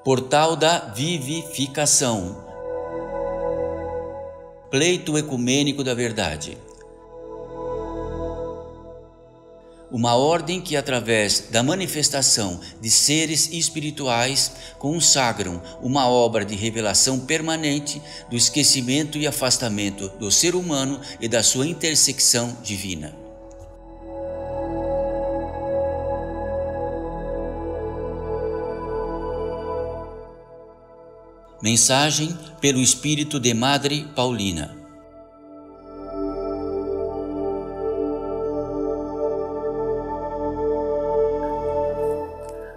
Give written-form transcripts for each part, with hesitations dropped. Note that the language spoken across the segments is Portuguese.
Portal da Vivificação. Pleito ecumênico da verdade. Uma ordem que, através da manifestação de seres espirituais, consagram uma obra de revelação permanente do esquecimento e afastamento do ser humano e da sua intersecção divina. Mensagem pelo Espírito de Madre Paulina.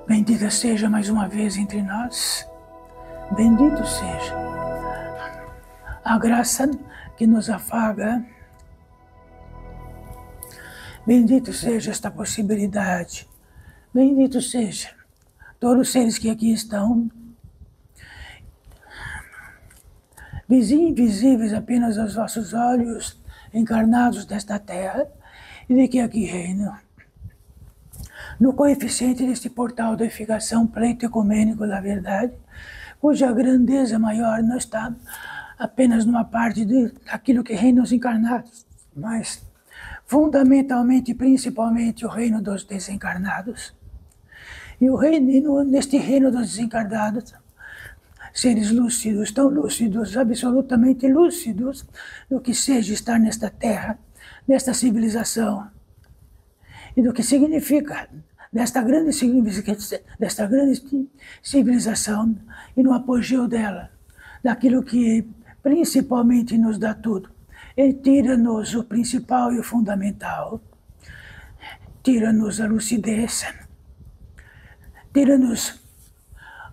Bendita seja mais uma vez entre nós, bendito seja a graça que nos afaga, bendito seja esta possibilidade, bendito seja todos os seres que aqui estão, invisíveis apenas aos vossos olhos, encarnados desta terra, e de que aqui reinam. No coeficiente deste portal da edificação pleito ecumênico da verdade, cuja grandeza maior não está apenas numa parte daquilo que reina os encarnados, mas fundamentalmente e principalmente o reino dos desencarnados. E neste reino dos desencarnados, seres lúcidos, tão lúcidos, absolutamente lúcidos, do que seja estar nesta terra, nesta civilização, e do que significa desta grande civilização e no apogeu dela, daquilo que principalmente nos dá tudo. E tira-nos o principal e o fundamental, tira-nos a lucidez, tira-nos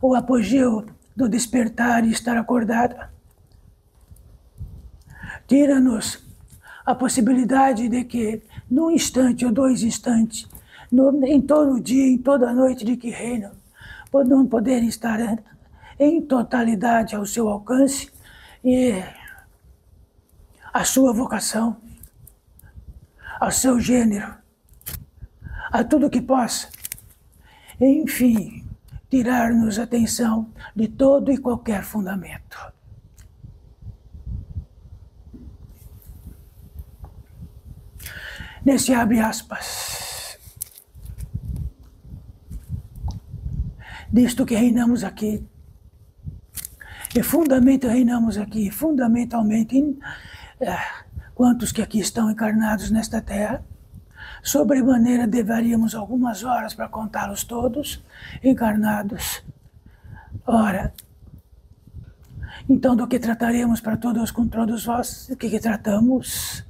o apogeu do despertar e estar acordado, tira-nos a possibilidade de que, num instante ou 2 instantes, em todo o dia, em toda a noite de que reinam, não poderem estar em totalidade ao seu alcance e a sua vocação, ao seu gênero, a tudo que possa, enfim, tirar-nos a atenção de todo e qualquer fundamento. Nesse abre aspas, disto que reinamos aqui, e fundamentalmente, quantos que aqui estão encarnados nesta terra, sobremaneira deveríamos algumas horas para contá-los todos, encarnados. Ora, então do que trataremos para todos com todos vós, o que tratamos?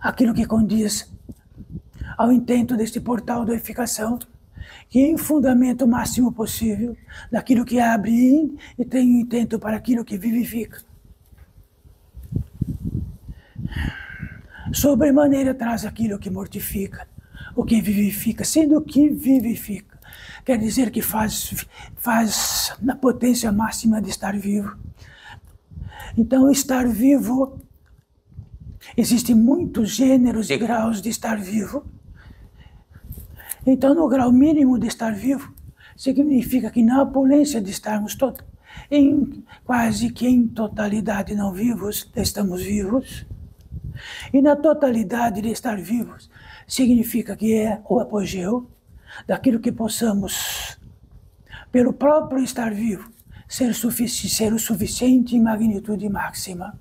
Aquilo que condiz ao intento deste portal da edificação, que em fundamento máximo possível, daquilo que abre e tem o intento para aquilo que vivifica. Sobremaneira traz aquilo que mortifica, o que vivifica, sendo que vivifica. Quer dizer que faz na potência máxima de estar vivo. Então, estar vivo, existem muitos gêneros e graus de estar vivo. Então, no grau mínimo de estar vivo, significa que na opulência de estarmos quase que em totalidade não vivos, estamos vivos. E na totalidade de estar vivos, significa que é o apogeu daquilo que possamos, pelo próprio estar vivo, ser o suficiente em magnitude máxima.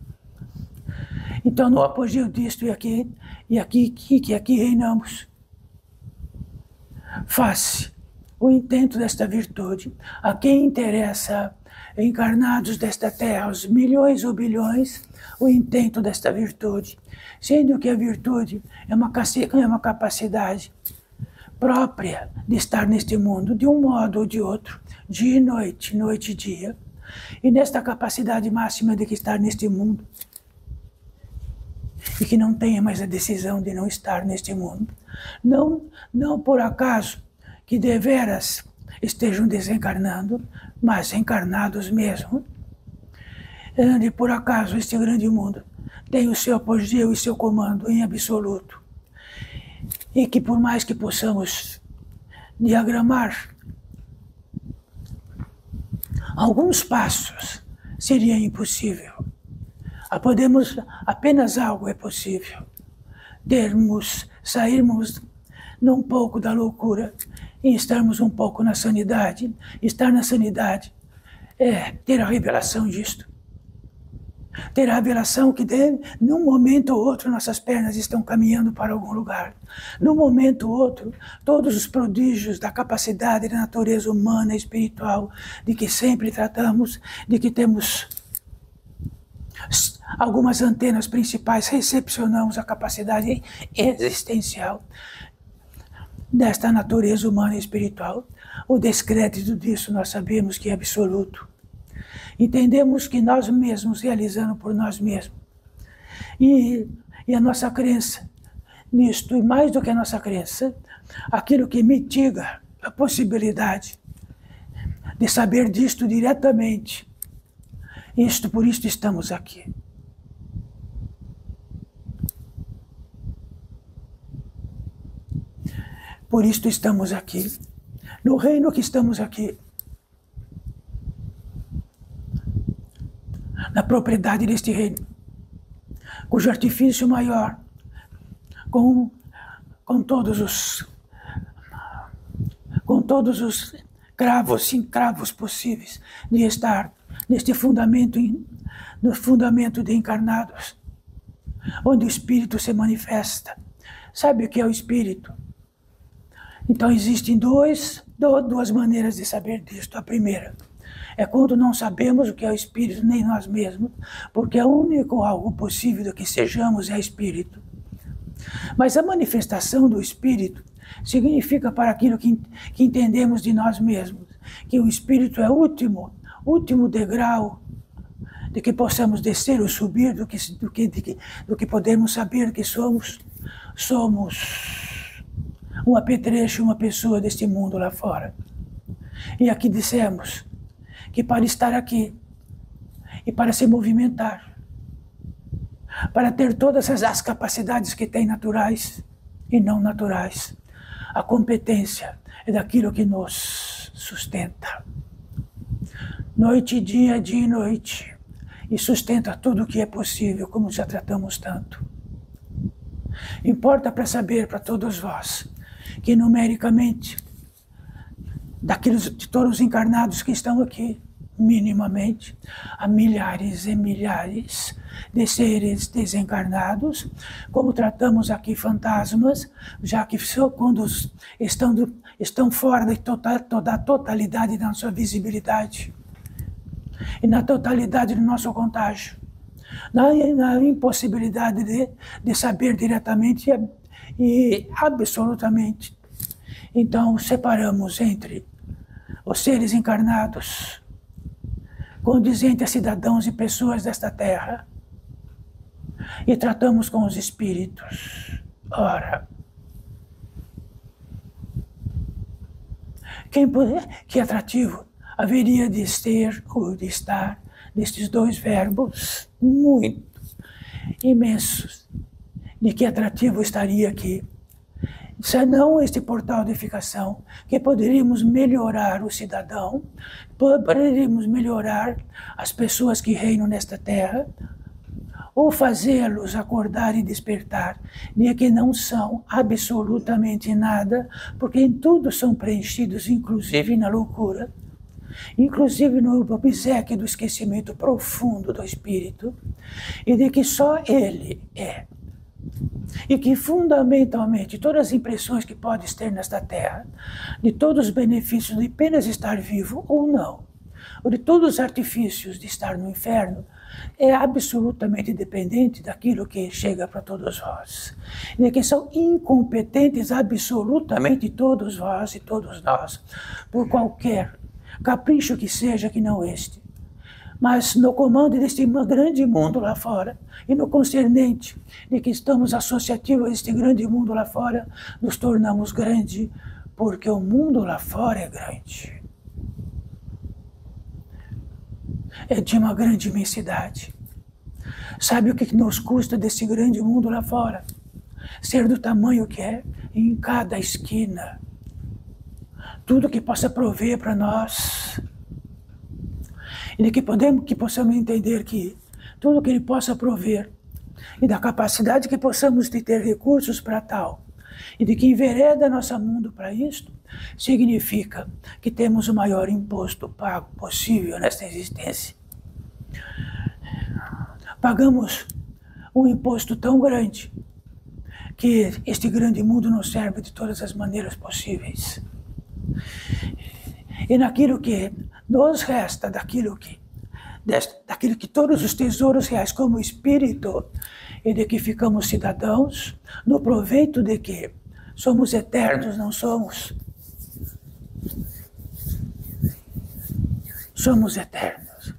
Então, no apogeu disto e aqui reinamos, faz o intento desta virtude a quem interessa, encarnados desta terra, os milhões ou bilhões, o intento desta virtude, sendo que a virtude é uma capacidade própria de estar neste mundo, de um modo ou de outro, dia e noite, noite e dia, e nesta capacidade máxima de que estar neste mundo, e que não tenha mais a decisão de não estar neste mundo. Não por acaso que deveras estejam desencarnando, mas encarnados mesmo. E por acaso este grande mundo tem o seu apogeu e seu comando em absoluto. E que por mais que possamos diagramar Alguns passos seria impossível. Apenas algo é possível. Sairmos um pouco da loucura e estarmos um pouco na sanidade. Estar na sanidade é ter a revelação disto. Ter a revelação que num momento ou outro nossas pernas estão caminhando para algum lugar. Num momento ou outro, todos os prodígios da capacidade da natureza humana e espiritual, de que sempre tratamos, de que temos algumas antenas principais, recepcionamos a capacidade existencial desta natureza humana e espiritual. O descrédito disso nós sabemos que é absoluto. Entendemos que nós mesmos, realizando por nós mesmos, e a nossa crença nisto, e mais do que a nossa crença, aquilo que mitiga a possibilidade de saber disto diretamente, por isto estamos aqui. Por isto estamos aqui, no reino que estamos aqui, na propriedade deste reino, cujo artifício maior, com todos os cravos possíveis de estar neste fundamento, no fundamento de encarnados, onde o Espírito se manifesta. Sabe o que é o Espírito? Então existem duas maneiras de saber disto. A primeira é quando não sabemos o que é o Espírito, nem nós mesmos, porque é o único algo possível do que sejamos é Espírito. Mas a manifestação do Espírito significa para aquilo que entendemos de nós mesmos, que o Espírito é o último degrau de que possamos descer ou subir, do que podemos saber que somos um apetrecho, uma pessoa deste mundo lá fora. E aqui dissemos que para estar aqui e para se movimentar, para ter todas as capacidades que tem naturais e não naturais, a competência é daquilo que nos sustenta. Noite e dia e noite, e sustenta tudo o que é possível, como já tratamos tanto. Importa para saber, para todos vós, que numericamente, de todos os encarnados que estão aqui, minimamente, há milhares e milhares de seres desencarnados, como tratamos aqui fantasmas, já que só quando estão fora da totalidade da nossa visibilidade e na totalidade do nosso contágio, na impossibilidade de saber diretamente e absolutamente. Então, separamos entre os seres encarnados, condizentes a cidadãos e pessoas desta terra, e tratamos com os espíritos. Ora, que atrativo haveria de ser ou de estar nestes dois verbos muito imensos? De que atrativo estaria aqui? Senão este portal de edificação, que poderíamos melhorar o cidadão, poderíamos melhorar as pessoas que reinam nesta terra, ou fazê-los acordar e despertar, de que não são absolutamente nada, porque em tudo são preenchidos, inclusive na loucura, inclusive no obséquio do esquecimento profundo do espírito, e de que só ele é. E que fundamentalmente todas as impressões que podes ter nesta terra, de todos os benefícios de apenas estar vivo ou não, ou de todos os artifícios de estar no inferno, é absolutamente dependente daquilo que chega para todos vós. E de que são incompetentes absolutamente todos vós e todos nós, por qualquer capricho que seja que não este. Mas no comando deste grande mundo lá fora, e no concernente de que estamos associativos a este grande mundo lá fora, nos tornamos grande, porque o mundo lá fora é grande. É de uma grande imensidade. Sabe o que nos custa desse grande mundo lá fora? Ser do tamanho que é, em cada esquina. Tudo que possa prover para nós e de que possamos entender que tudo que Ele possa prover, e da capacidade que possamos de ter recursos para tal, e de que envereda nosso mundo para isto, significa que temos o maior imposto pago possível nesta existência. Pagamos um imposto tão grande que este grande mundo nos serve de todas as maneiras possíveis. E naquilo que nos resta, daquilo que todos os tesouros reais como espírito, e de que ficamos cidadãos, no proveito de que somos eternos, não somos. Somos eternos.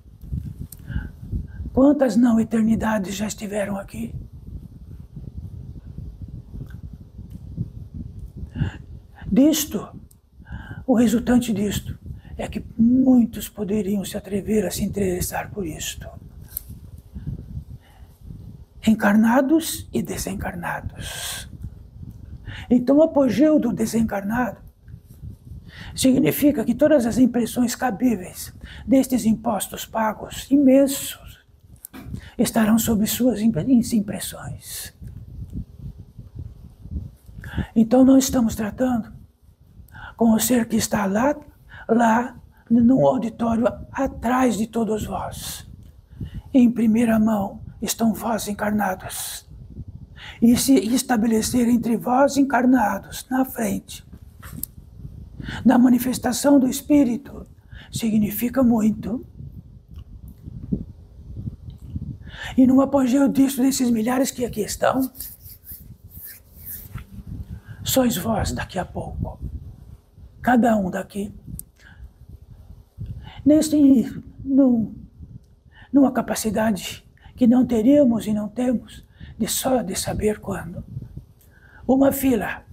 Quantas não eternidades já estiveram aqui? O resultante disto é que muitos poderiam se atrever a se interessar por isto. Encarnados e desencarnados. Então, o apogeu do desencarnado significa que todas as impressões cabíveis destes impostos pagos imensos estarão sob suas impressões. Então, não estamos tratando com o ser que está lá num auditório atrás de todos vós. Em primeira mão estão vós encarnados. E se estabelecer entre vós encarnados, na frente, na manifestação do Espírito, significa muito. E no apogeu disso, desses milhares que aqui estão, sois vós daqui a pouco. Cada um daqui. Numa capacidade que não teríamos e não temos, de saber quando. Uma fila.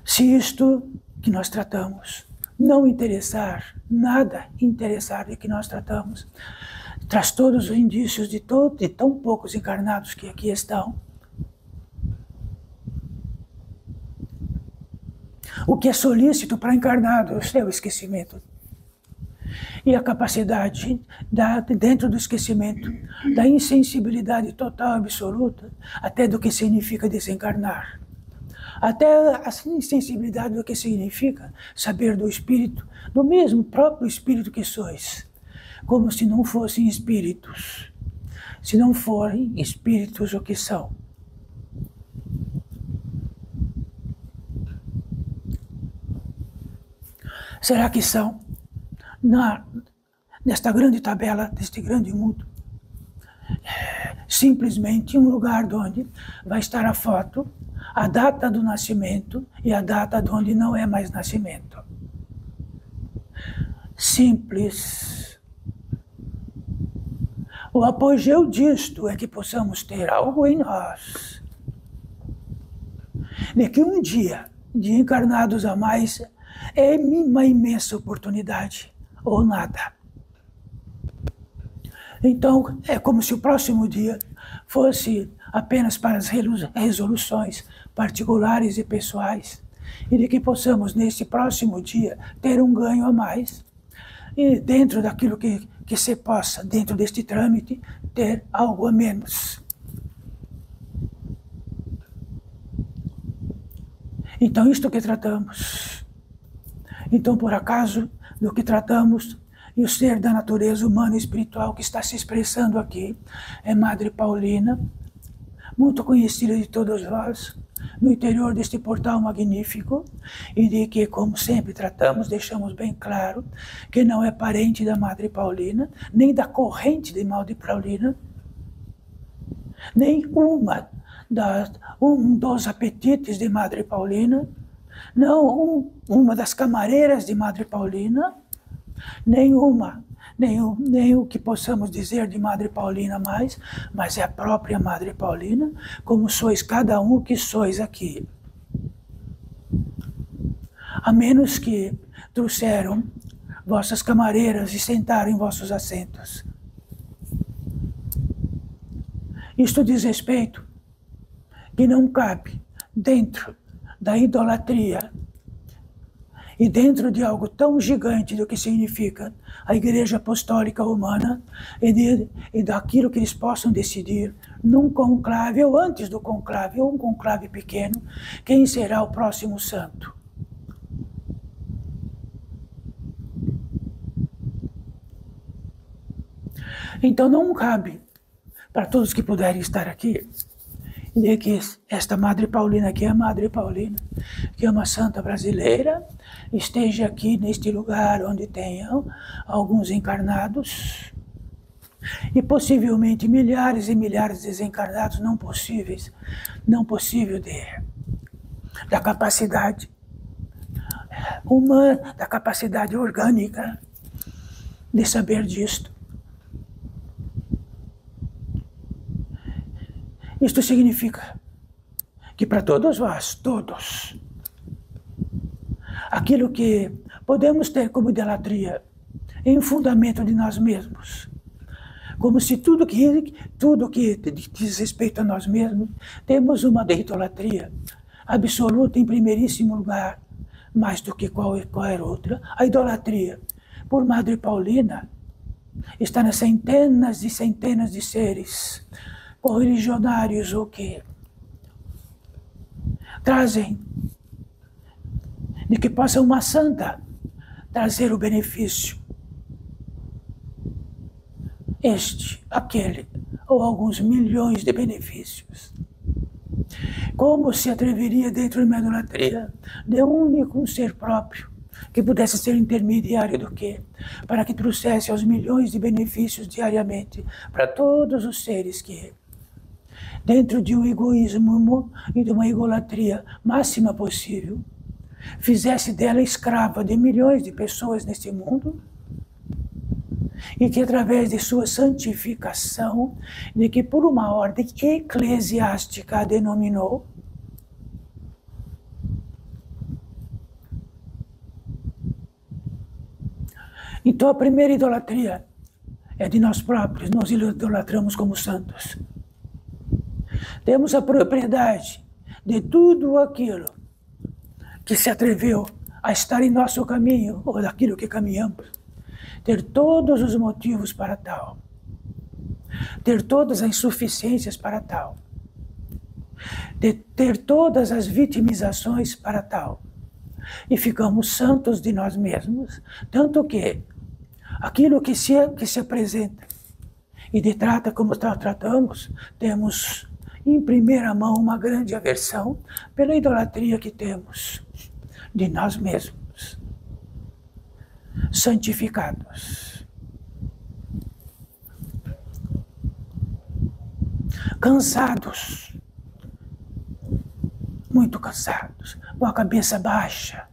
Se isto que nós tratamos não interessar, nada interessar de que nós tratamos, traz todos os indícios de tão poucos encarnados que aqui estão. O que é solícito para encarnados é o esquecimento. E a capacidade, dentro do esquecimento, da insensibilidade total, absoluta, até do que significa desencarnar. Até a insensibilidade do que significa saber do espírito, do mesmo próprio espírito que sois, como se não fossem espíritos, se não forem espíritos o que são. Será que são, nesta grande tabela, deste grande mundo, simplesmente um lugar onde vai estar a foto, a data do nascimento e a data de onde não é mais nascimento? Simples. O apogeu disto é que possamos ter algo em nós, de que um dia de encarnados a mais é uma imensa oportunidade, ou nada. Então, é como se o próximo dia fosse apenas para as resoluções particulares e pessoais, e de que possamos, nesse próximo dia, ter um ganho a mais, e dentro daquilo que se possa, dentro deste trâmite, ter algo a menos. Então, isto que tratamos. Então, por acaso, do que tratamos, e o ser da natureza humana e espiritual que está se expressando aqui é Madre Paulina, muito conhecida de todos vós, no interior deste portal magnífico, e de que, como sempre tratamos, deixamos bem claro que não é parente da Madre Paulina, nem da corrente de Madre Paulina, nem um dos apetites de Madre Paulina, não uma das camareiras de Madre Paulina, nem o que possamos dizer de Madre Paulina mais, mas é a própria Madre Paulina, como sois cada um que sois aqui. A menos que trouxeram vossas camareiras e sentaram em vossos assentos. Isto diz respeito que não cabe dentro da idolatria E dentro de algo tão gigante do que significa a Igreja Apostólica Romana e daquilo que eles possam decidir num conclave ou antes do conclave, ou um conclave pequeno, quem será o próximo santo. Então não cabe para todos que puderem estar aqui de que esta Madre Paulina, que é a Madre Paulina, que é uma santa brasileira, esteja aqui neste lugar onde tenham alguns encarnados e possivelmente milhares e milhares de desencarnados não possíveis, não possível da capacidade humana, da capacidade orgânica de saber disto. Isto significa que para todos vós, todos, aquilo que podemos ter como idolatria em fundamento de nós mesmos, como se tudo que diz respeito a nós mesmos, temos uma idolatria absoluta em primeiríssimo lugar, mais do que qualquer outra. A idolatria por Madre Paulina está nas centenas e centenas de seres correligionários ou que trazem de que possa uma santa trazer o benefício, aquele ou alguns milhões de benefícios. Como se atreveria dentro de uma idolatria de um único ser próprio que pudesse ser intermediário do quê? Para que trouxesse aos milhões de benefícios diariamente para todos os seres que dentro de um egoísmo e de uma egolatria máxima possível, fizesse dela escrava de milhões de pessoas neste mundo, e que através de sua santificação, de que por uma ordem eclesiástica a denominou, então a primeira idolatria é de nós próprios, nós idolatramos como santos. Temos a propriedade de tudo aquilo que se atreveu a estar em nosso caminho, ou daquilo que caminhamos, ter todos os motivos para tal, ter todas as insuficiências para tal, ter todas as vitimizações para tal, e ficamos santos de nós mesmos, tanto que aquilo que se apresenta e de trata como nós tratamos, temos em primeira mão uma grande aversão pela idolatria que temos de nós mesmos, santificados, cansados, muito cansados, com a cabeça baixa,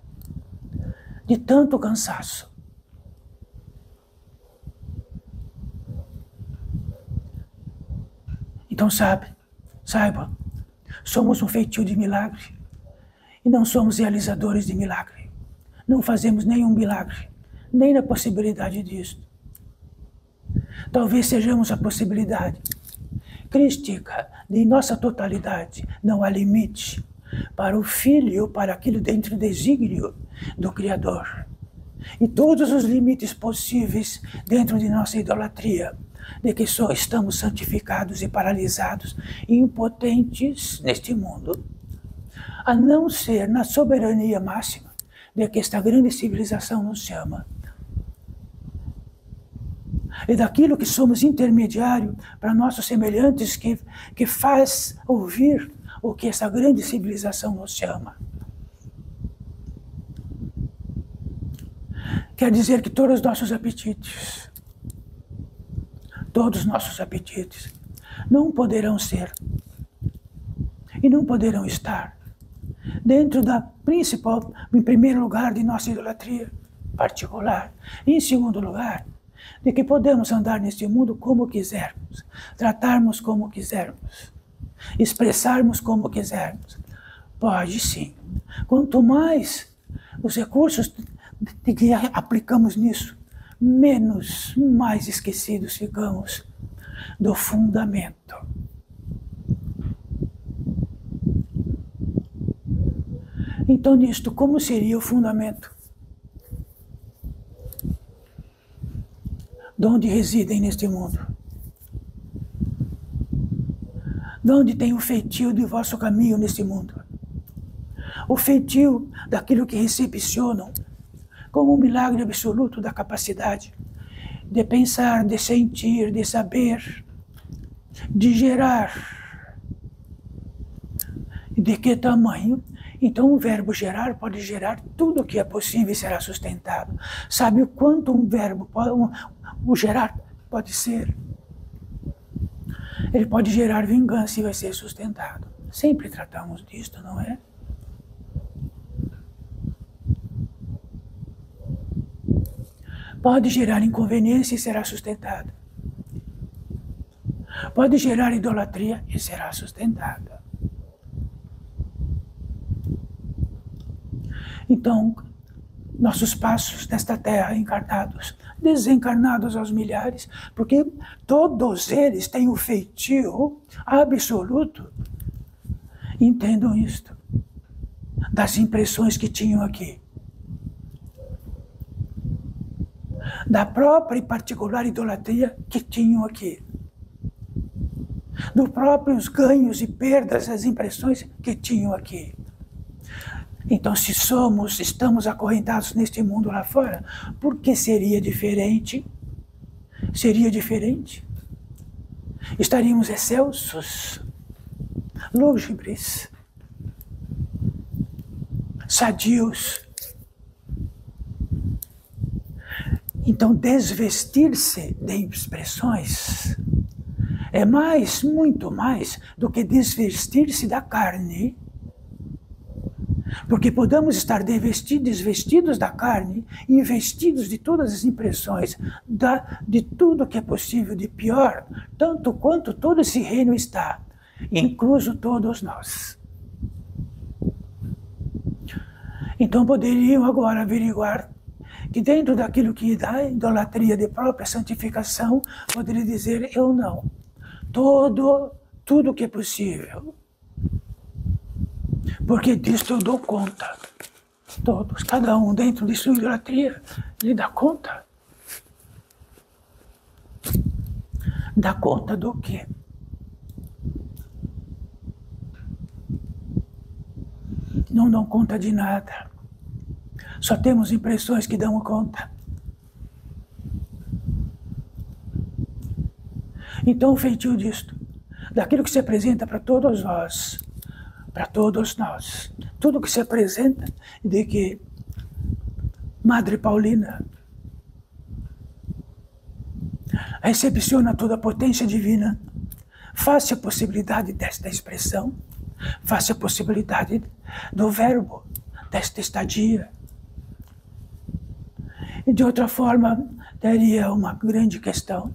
de tanto cansaço. Então saiba, somos um feitio de milagre e não somos realizadores de milagre. Não fazemos nenhum milagre, nem na possibilidade disso. Talvez sejamos a possibilidade crística de nossa totalidade. Não há limite para o Filho, para aquilo dentro do desígnio do Criador. E todos os limites possíveis dentro de nossa idolatria, de que só estamos santificados e paralisados e impotentes neste mundo, a não ser na soberania máxima de que esta grande civilização nos chama. E daquilo que somos intermediário para nossos semelhantes que faz ouvir o que essa grande civilização nos chama. Quer dizer que todos os nossos apetites, não poderão ser e não poderão estar dentro da principal, em primeiro lugar, de nossa idolatria particular. E em segundo lugar, de que podemos andar neste mundo como quisermos, tratarmos como quisermos, expressarmos como quisermos. Pode sim. Quanto mais os recursos que aplicamos nisso, mais esquecidos ficamos do fundamento. Então, nisto, como seria o fundamento de onde residem neste mundo. De onde tem o feitio de vosso caminho neste mundo. O feitio daquilo que recepcionam como um milagre absoluto da capacidade de pensar, de sentir, de saber, de gerar. De que tamanho? Então o verbo gerar pode gerar tudo o que é possível e será sustentado. Sabe o quanto um verbo, o gerar pode ser? Ele pode gerar vingança e vai ser sustentado. Sempre tratamos disto, não é? Pode gerar inconveniência e será sustentado. Pode gerar idolatria e será sustentada. Então, nossos passos nesta terra encarnados, desencarnados aos milhares, porque todos eles têm o feitio absoluto. Entendam isto. Das impressões que tinham aqui. Da própria e particular idolatria que tinham aqui. Dos próprios ganhos e perdas, as impressões que tinham aqui. Então, se estamos acorrentados neste mundo lá fora, por que seria diferente? Seria diferente? Estaríamos excelsos, lúgubres, sadios. Então, desvestir-se de expressões é muito mais do que desvestir-se da carne. Porque podemos estar desvestidos da carne e vestidos de todas as impressões, de tudo que é possível de pior, tanto quanto todo esse reino está, incluso todos nós. Então poderiam agora averiguar que dentro daquilo que dá idolatria de própria santificação, poderia dizer, eu não. Tudo que é possível. Porque disto eu dou conta. Todos, cada um dentro de sua idolatria, ele dá conta. Dá conta do quê? Não dão conta de nada. Só temos impressões que dão conta. Então o feitio disto, daquilo que se apresenta para todos vós, para todos nós, tudo que se apresenta de que Madre Paulina recepciona toda a potência divina, face a possibilidade desta expressão, face a possibilidade do verbo, desta estadia. E de outra forma, teria uma grande questão,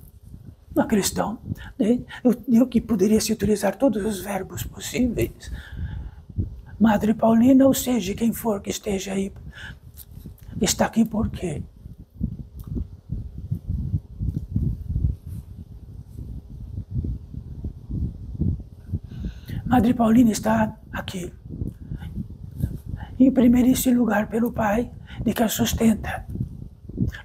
uma questão, de que poderia se utilizar todos os verbos possíveis. Madre Paulina, ou seja, quem for que esteja aí, está aqui por quê? Madre Paulina está aqui, em primeiríssimo lugar pelo Pai, de que a sustenta,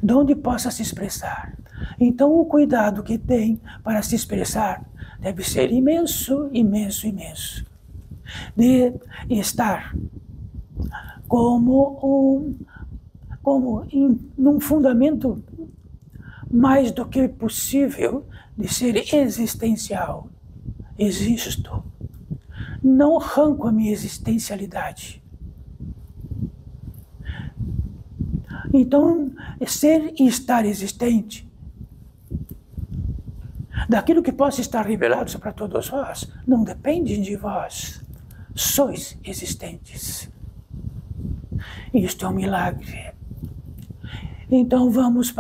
de onde possa se expressar. Então o cuidado que tem para se expressar deve ser imenso, imenso, imenso. De estar num fundamento mais do que possível de ser existencial. Existo. Não arranco a minha existencialidade. Então, ser e estar existente, daquilo que possa estar revelado para todos vós, não depende de vós. Sois existentes. Isto é um milagre. Então vamos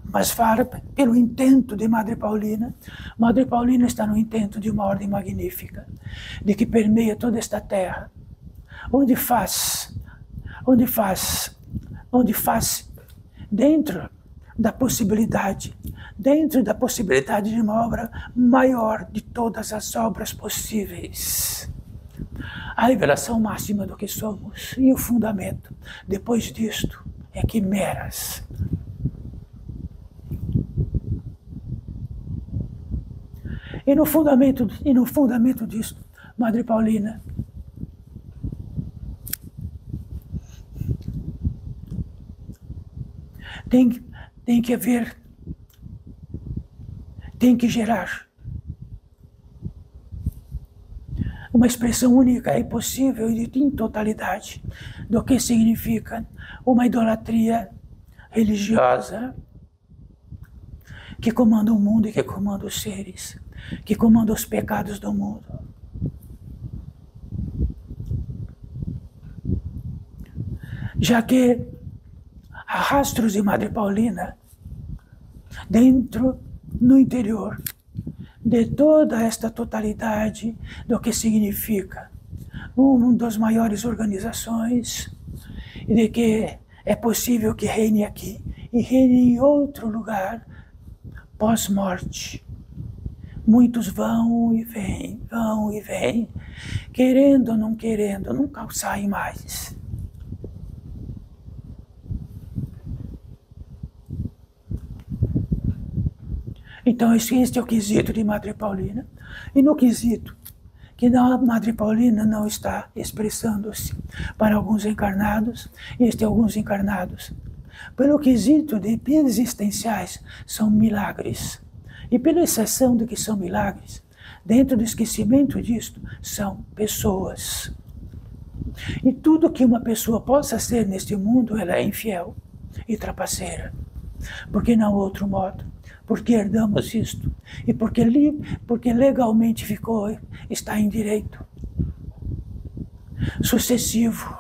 mas fala pelo intento de Madre Paulina. Madre Paulina está no intento de uma ordem magnífica, de que permeia toda esta terra, onde faz dentro da possibilidade de uma obra maior de todas as obras possíveis. A revelação máxima do que somos e o fundamento, depois disto, é quimeras. E no fundamento disso, Madre Paulina, tem que haver, tem que gerar uma expressão única e possível e em totalidade do que significa uma idolatria religiosa que comanda o mundo e que comanda os seres, que comanda os pecados do mundo. Já que há rastros de Madre Paulina no interior de toda esta totalidade do que significa uma das maiores organizações e de que é possível que reine aqui e reine em outro lugar pós-morte. Muitos vão e vêm, querendo ou não querendo, nunca saem mais. Então, este é o quesito de Madre Paulina. E no quesito que a Madre Paulina não está expressando-se para alguns encarnados, alguns encarnados, pelo quesito de existenciais, são milagres. E pela exceção de que são milagres, dentro do esquecimento disto, são pessoas. E tudo que uma pessoa possa ser neste mundo, ela é infiel e trapaceira. Porque não há outro modo. Porque herdamos isto e porque legalmente está em direito sucessivo.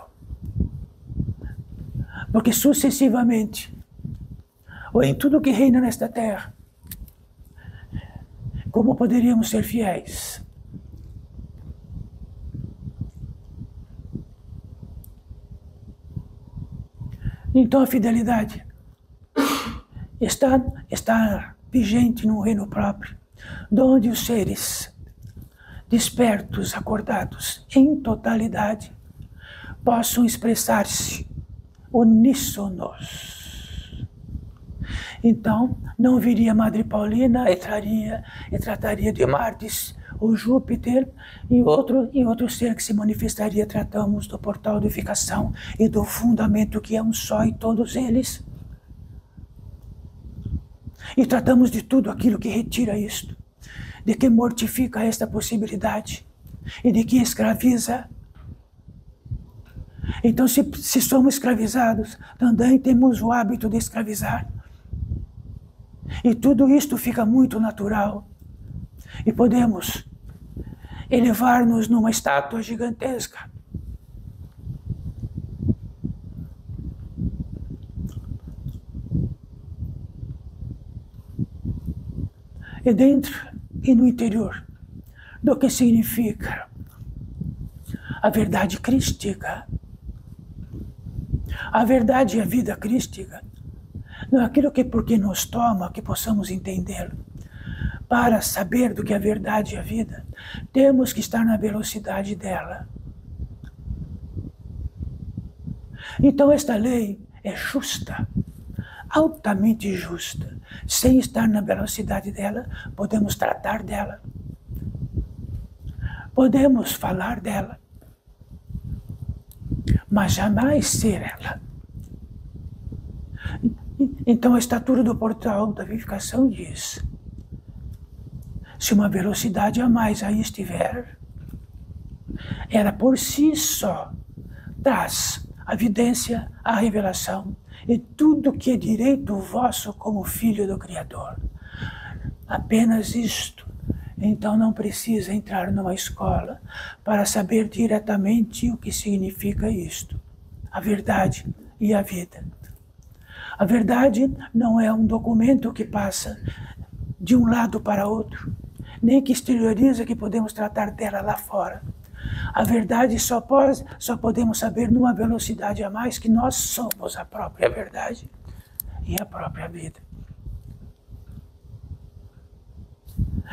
Porque sucessivamente, ou em tudo que reina nesta terra, como poderíamos ser fiéis? Então a fidelidade está vigente num reino próprio, onde os seres despertos, acordados, em totalidade, possam expressar-se uníssonos. Então, não viria Madre Paulina e trataria de Marte ou Júpiter e outro ser que se manifestaria. Tratamos do portal de unificação e do fundamento que é um só e todos eles. E tratamos de tudo aquilo que retira isto, de que mortifica esta possibilidade e de que escraviza. Então, se somos escravizados, também temos o hábito de escravizar. E tudo isto fica muito natural. E podemos elevar-nos numa estátua gigantesca. E dentro e no interior do que significa a verdade crística. A verdade e a vida crística não é aquilo que porque nos toma que possamos entendê-lo. Para saber do que é a verdade e a vida, temos que estar na velocidade dela. Então esta lei é justa, altamente justa. Sem estar na velocidade dela, podemos tratar dela. Podemos falar dela. Mas jamais ser ela. Então a estatura do portal da vivificação diz: se uma velocidade a mais aí estiver, ela por si só traz a evidência, a revelação e tudo que é direito vosso como filho do Criador. Apenas isto. Então não precisa entrar numa escola para saber diretamente o que significa isto. A verdade e a vida. A verdade não é um documento que passa de um lado para outro, nem que exterioriza que podemos tratar dela lá fora. A verdade só podemos saber numa velocidade a mais, que nós somos a própria verdade e a própria vida.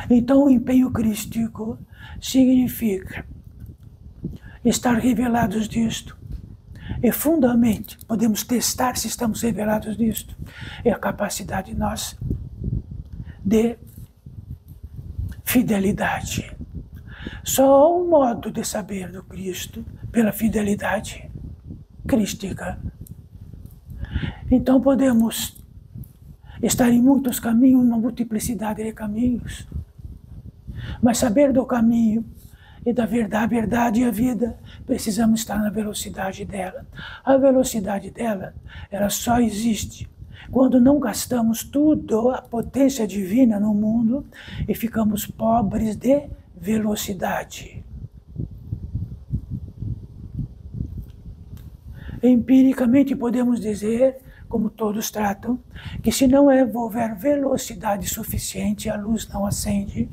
Então o empenho crístico significa estar revelados disto. E fundamentalmente podemos testar se estamos revelados disto. É a capacidade nossa de fidelidade. Só um modo de saber do Cristo, pela fidelidade crística. Então podemos estar em muitos caminhos, uma multiplicidade de caminhos, mas saber do caminho e da verdade, a verdade e a vida, precisamos estar na velocidade dela. A velocidade dela, ela só existe quando não gastamos tudo, a potência divina no mundo, e ficamos pobres de velocidade. Empiricamente podemos dizer, como todos tratam, que se não houver velocidade suficiente, a luz não acende.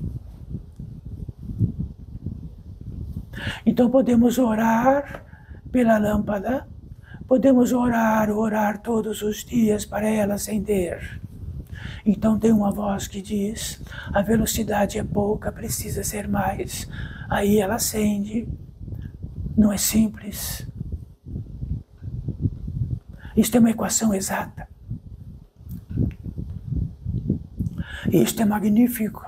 Então podemos orar pela lâmpada, podemos orar todos os dias para ela acender. Então tem uma voz que diz, a velocidade é pouca, precisa ser mais. Aí ela acende. Não é simples. Isto é uma equação exata. Isto é magnífico.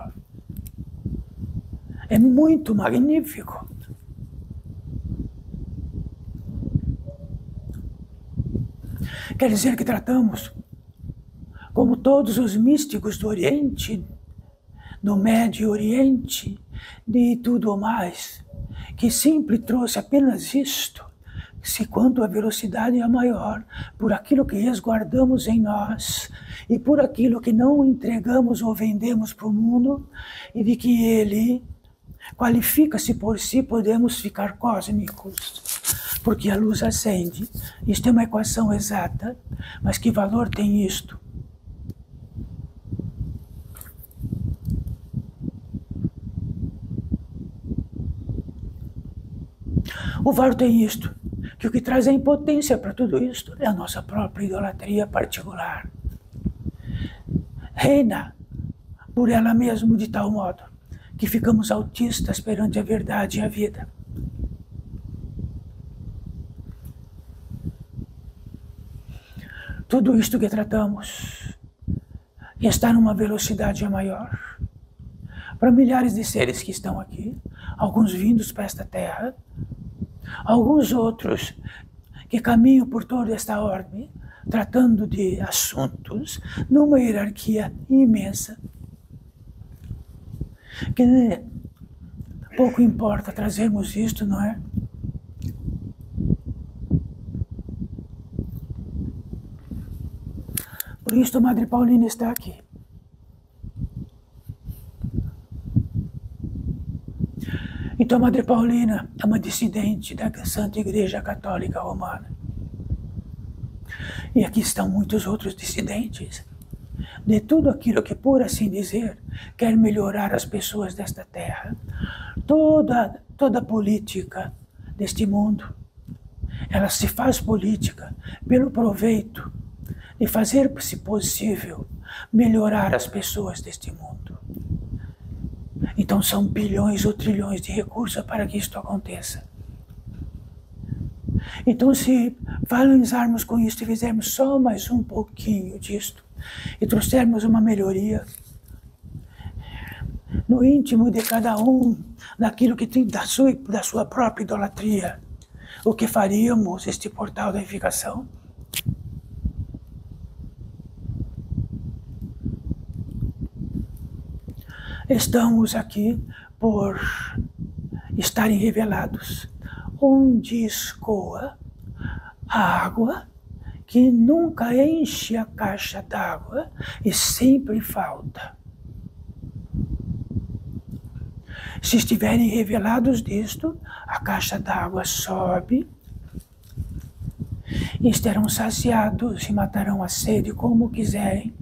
É muito magnífico. Quer dizer que tratamos, como todos os místicos do Oriente, do Médio Oriente, de tudo mais, que sempre trouxe apenas isto, se quanto a velocidade é maior, por aquilo que resguardamos em nós, e por aquilo que não entregamos ou vendemos para o mundo, e de que ele qualifica-se por si, podemos ficar cósmicos. Porque a luz acende. Isto é uma equação exata, mas que valor tem isto? O valor tem isto, que o que traz a impotência para tudo isto é a nossa própria idolatria particular. Reina por ela mesma de tal modo que ficamos autistas perante a verdade e a vida. Tudo isto que tratamos está numa velocidade maior. Para milhares de seres que estão aqui, alguns vindos para esta terra, alguns outros que caminham por toda esta ordem, tratando de assuntos numa hierarquia imensa, que pouco importa trazermos isto, não é? Por isso a Madre Paulina está aqui. Então a Madre Paulina é uma dissidente da Santa Igreja Católica Romana. E aqui estão muitos outros dissidentes de tudo aquilo que, por assim dizer, quer melhorar as pessoas desta terra. Toda política deste mundo, ela se faz política pelo proveito de fazer, se possível, melhorar as pessoas deste mundo. Então são bilhões ou trilhões de recursos para que isto aconteça. Então se valorizarmos com isso e fizermos só mais um pouquinho disto, e trouxermos uma melhoria no íntimo de cada um, daquilo que tem da sua própria idolatria, o que faríamos este portal da edificação? Estamos aqui por estarem revelados onde escoa a água que nunca enche a caixa d'água e sempre falta. Se estiverem revelados disto, a caixa d'água sobe e estarão saciados e matarão a sede como quiserem.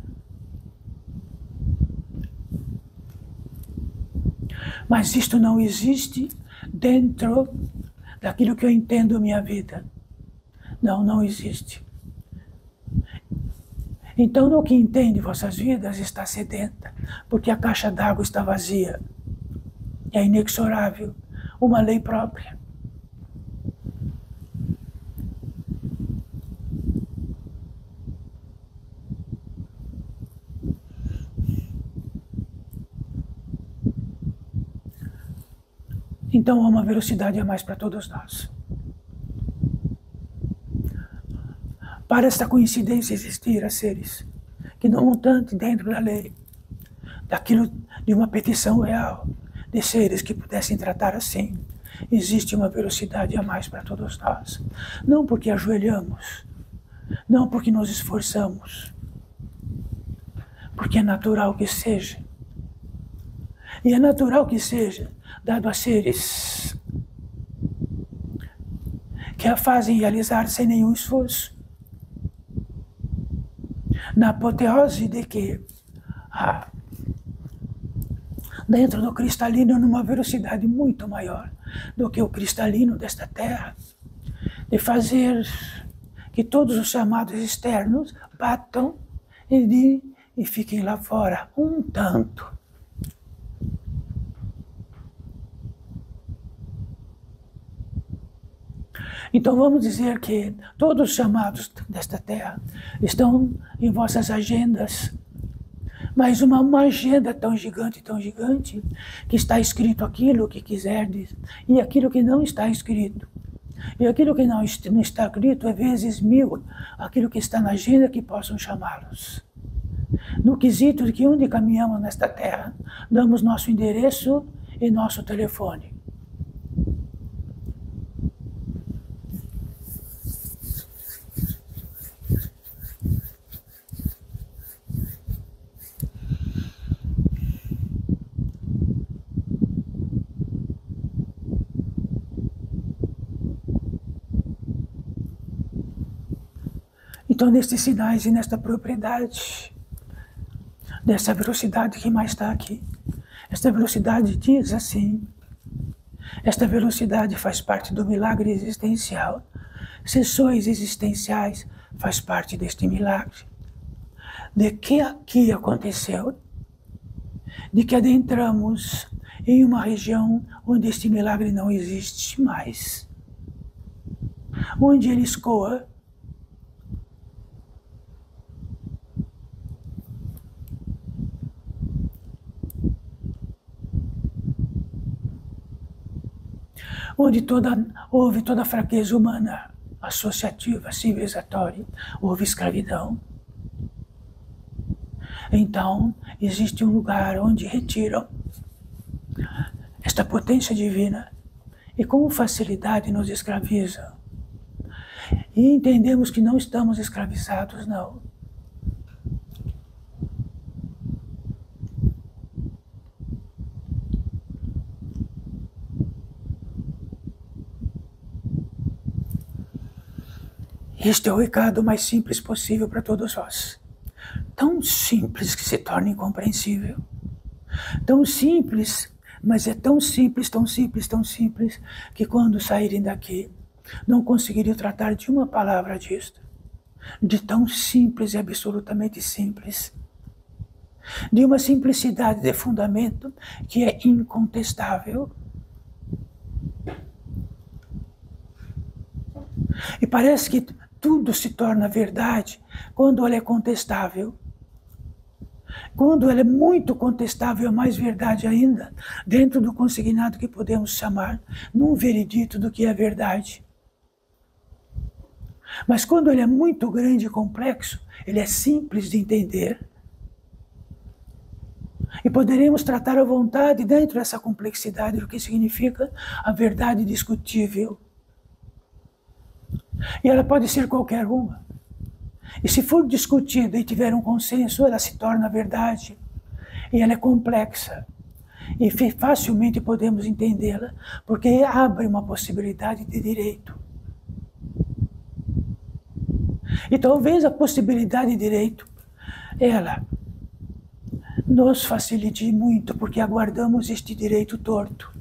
Mas isto não existe dentro daquilo que eu entendo minha vida. Não existe. Então, no que entende vossas vidas, está sedenta, porque a caixa d'água está vazia. É inexorável, uma lei própria. Então há uma velocidade a mais para todos nós. Para esta coincidência existir, há seres que não obstante dentro da lei, daquilo de uma petição real, de seres que pudessem tratar assim, existe uma velocidade a mais para todos nós. Não porque ajoelhamos, não porque nos esforçamos, porque é natural que seja. E é natural que seja, dado a seres que a fazem realizar sem nenhum esforço. Na apoteose de que, dentro do cristalino, numa velocidade muito maior do que o cristalino desta Terra, de fazer que todos os chamados externos batam e fiquem lá fora, um tanto. Então vamos dizer que todos os chamados desta Terra estão em vossas agendas, mas uma agenda tão gigante, que está escrito aquilo que quiserdes e aquilo que não está escrito. E aquilo que não está escrito é vezes 1000, aquilo que está na agenda que possam chamá-los. No quesito de que onde caminhamos nesta Terra, damos nosso endereço e nosso telefone. Então, nestes sinais e nesta propriedade, dessa velocidade que mais está aqui, esta velocidade diz assim, esta velocidade faz parte do milagre existencial. Sessões existenciais faz parte deste milagre. De que aqui aconteceu, de que adentramos em uma região onde este milagre não existe mais, onde ele escoa, onde houve toda a fraqueza humana, associativa, civilizatória, houve escravidão. Então, existe um lugar onde retiram esta potência divina e com facilidade nos escravizam. E entendemos que não estamos escravizados, não. Este é o recado mais simples possível para todos vós. Tão simples que se torna incompreensível. Tão simples, mas é tão simples, que quando saírem daqui, não conseguiriam tratar de uma palavra disto. De tão simples e absolutamente simples. De uma simplicidade de fundamento que é incontestável. E parece que tudo se torna verdade quando ela é contestável. Quando ela é muito contestável, é mais verdade ainda, dentro do consignado que podemos chamar num veredito do que é verdade. Mas quando ele é muito grande e complexo, ele é simples de entender. E poderemos tratar à vontade dentro dessa complexidade do que significa a verdade discutível. E ela pode ser qualquer uma. E se for discutida e tiver um consenso, ela se torna verdade. E ela é complexa. E facilmente podemos entendê-la, porque abre uma possibilidade de direito. E talvez a possibilidade de direito, ela nos facilite muito, porque aguardamos este direito torto.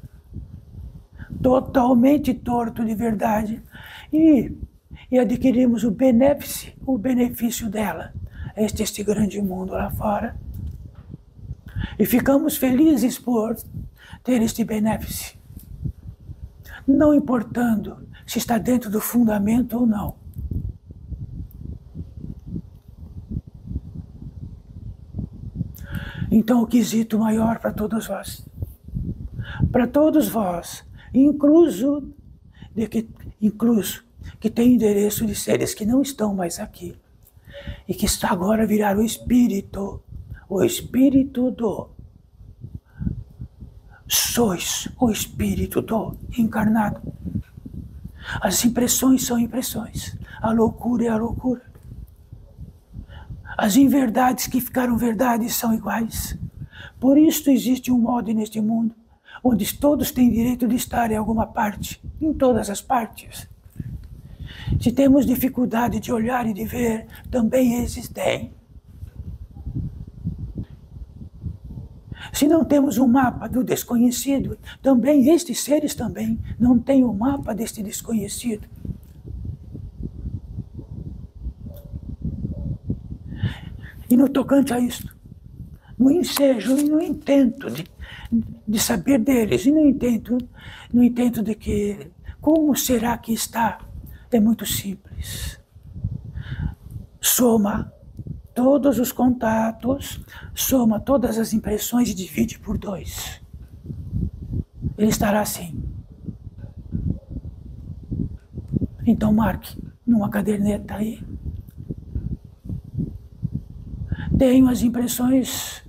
Totalmente torto de verdade. E adquirimos o benefício dela, este grande mundo lá fora. E ficamos felizes por ter este benefício, não importando se está dentro do fundamento ou não. Então o quesito maior para todos vós incluso que tem endereço de seres que não estão mais aqui e que está agora a virar o espírito do sois, o espírito do encarnado. As impressões são impressões, a loucura é a loucura. As inverdades que ficaram verdades são iguais. Por isso existe um modo neste mundo onde todos têm direito de estar em alguma parte, em todas as partes. Se temos dificuldade de olhar e de ver, também existem. Se não temos um mapa do desconhecido, também estes seres também não têm um mapa deste desconhecido. E no tocante a isto, no ensejo e no intento de saber deles, e no intento de que, como será que está, é muito simples. Soma todos os contatos, soma todas as impressões e divide por 2. Ele estará assim. Então marque numa caderneta aí. Tenho as impressões,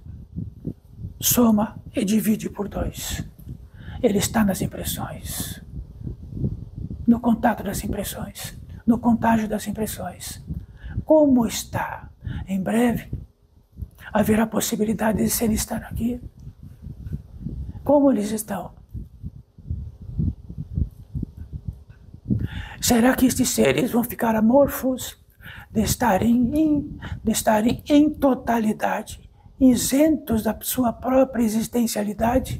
soma e divide por 2. Ele está nas impressões, no contato das impressões, no contágio das impressões. Como está? Em breve, haverá possibilidade de eles estar aqui. Como eles estão? Será que estes seres vão ficar amorfos de estarem em totalidade, isentos da sua própria existencialidade?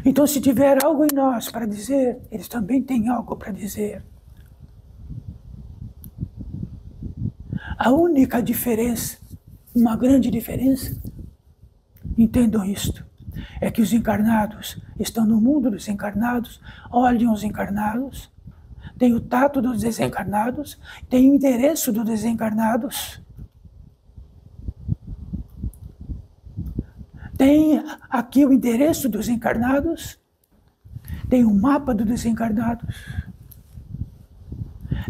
Então, se tiver algo em nós para dizer, eles também têm algo para dizer. A única diferença, uma grande diferença, entendam isto, é que os encarnados estão no mundo dos encarnados, olham os encarnados, têm o tato dos desencarnados, têm o endereço dos desencarnados, tem aqui o endereço dos encarnados, tem um mapa dos desencarnados,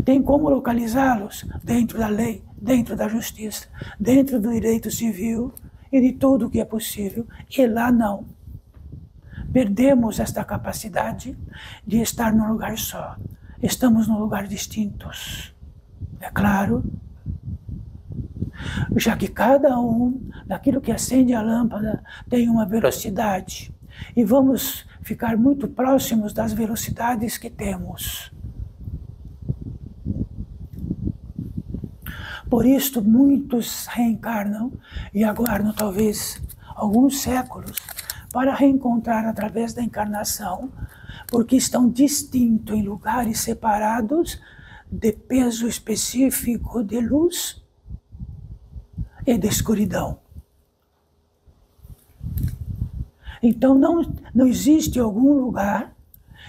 tem como localizá-los dentro da lei, dentro da justiça, dentro do direito civil e de tudo o que é possível. E lá não. Perdemos esta capacidade de estar num lugar só. Estamos num lugar distintos. É claro. Já que cada um, daquilo que acende a lâmpada, tem uma velocidade. E vamos ficar muito próximos das velocidades que temos. Por isto, muitos reencarnam e aguardam talvez alguns séculos para reencontrar através da encarnação, porque estão distintos em lugares separados de peso específico de luz e de escuridão. Então não existe algum lugar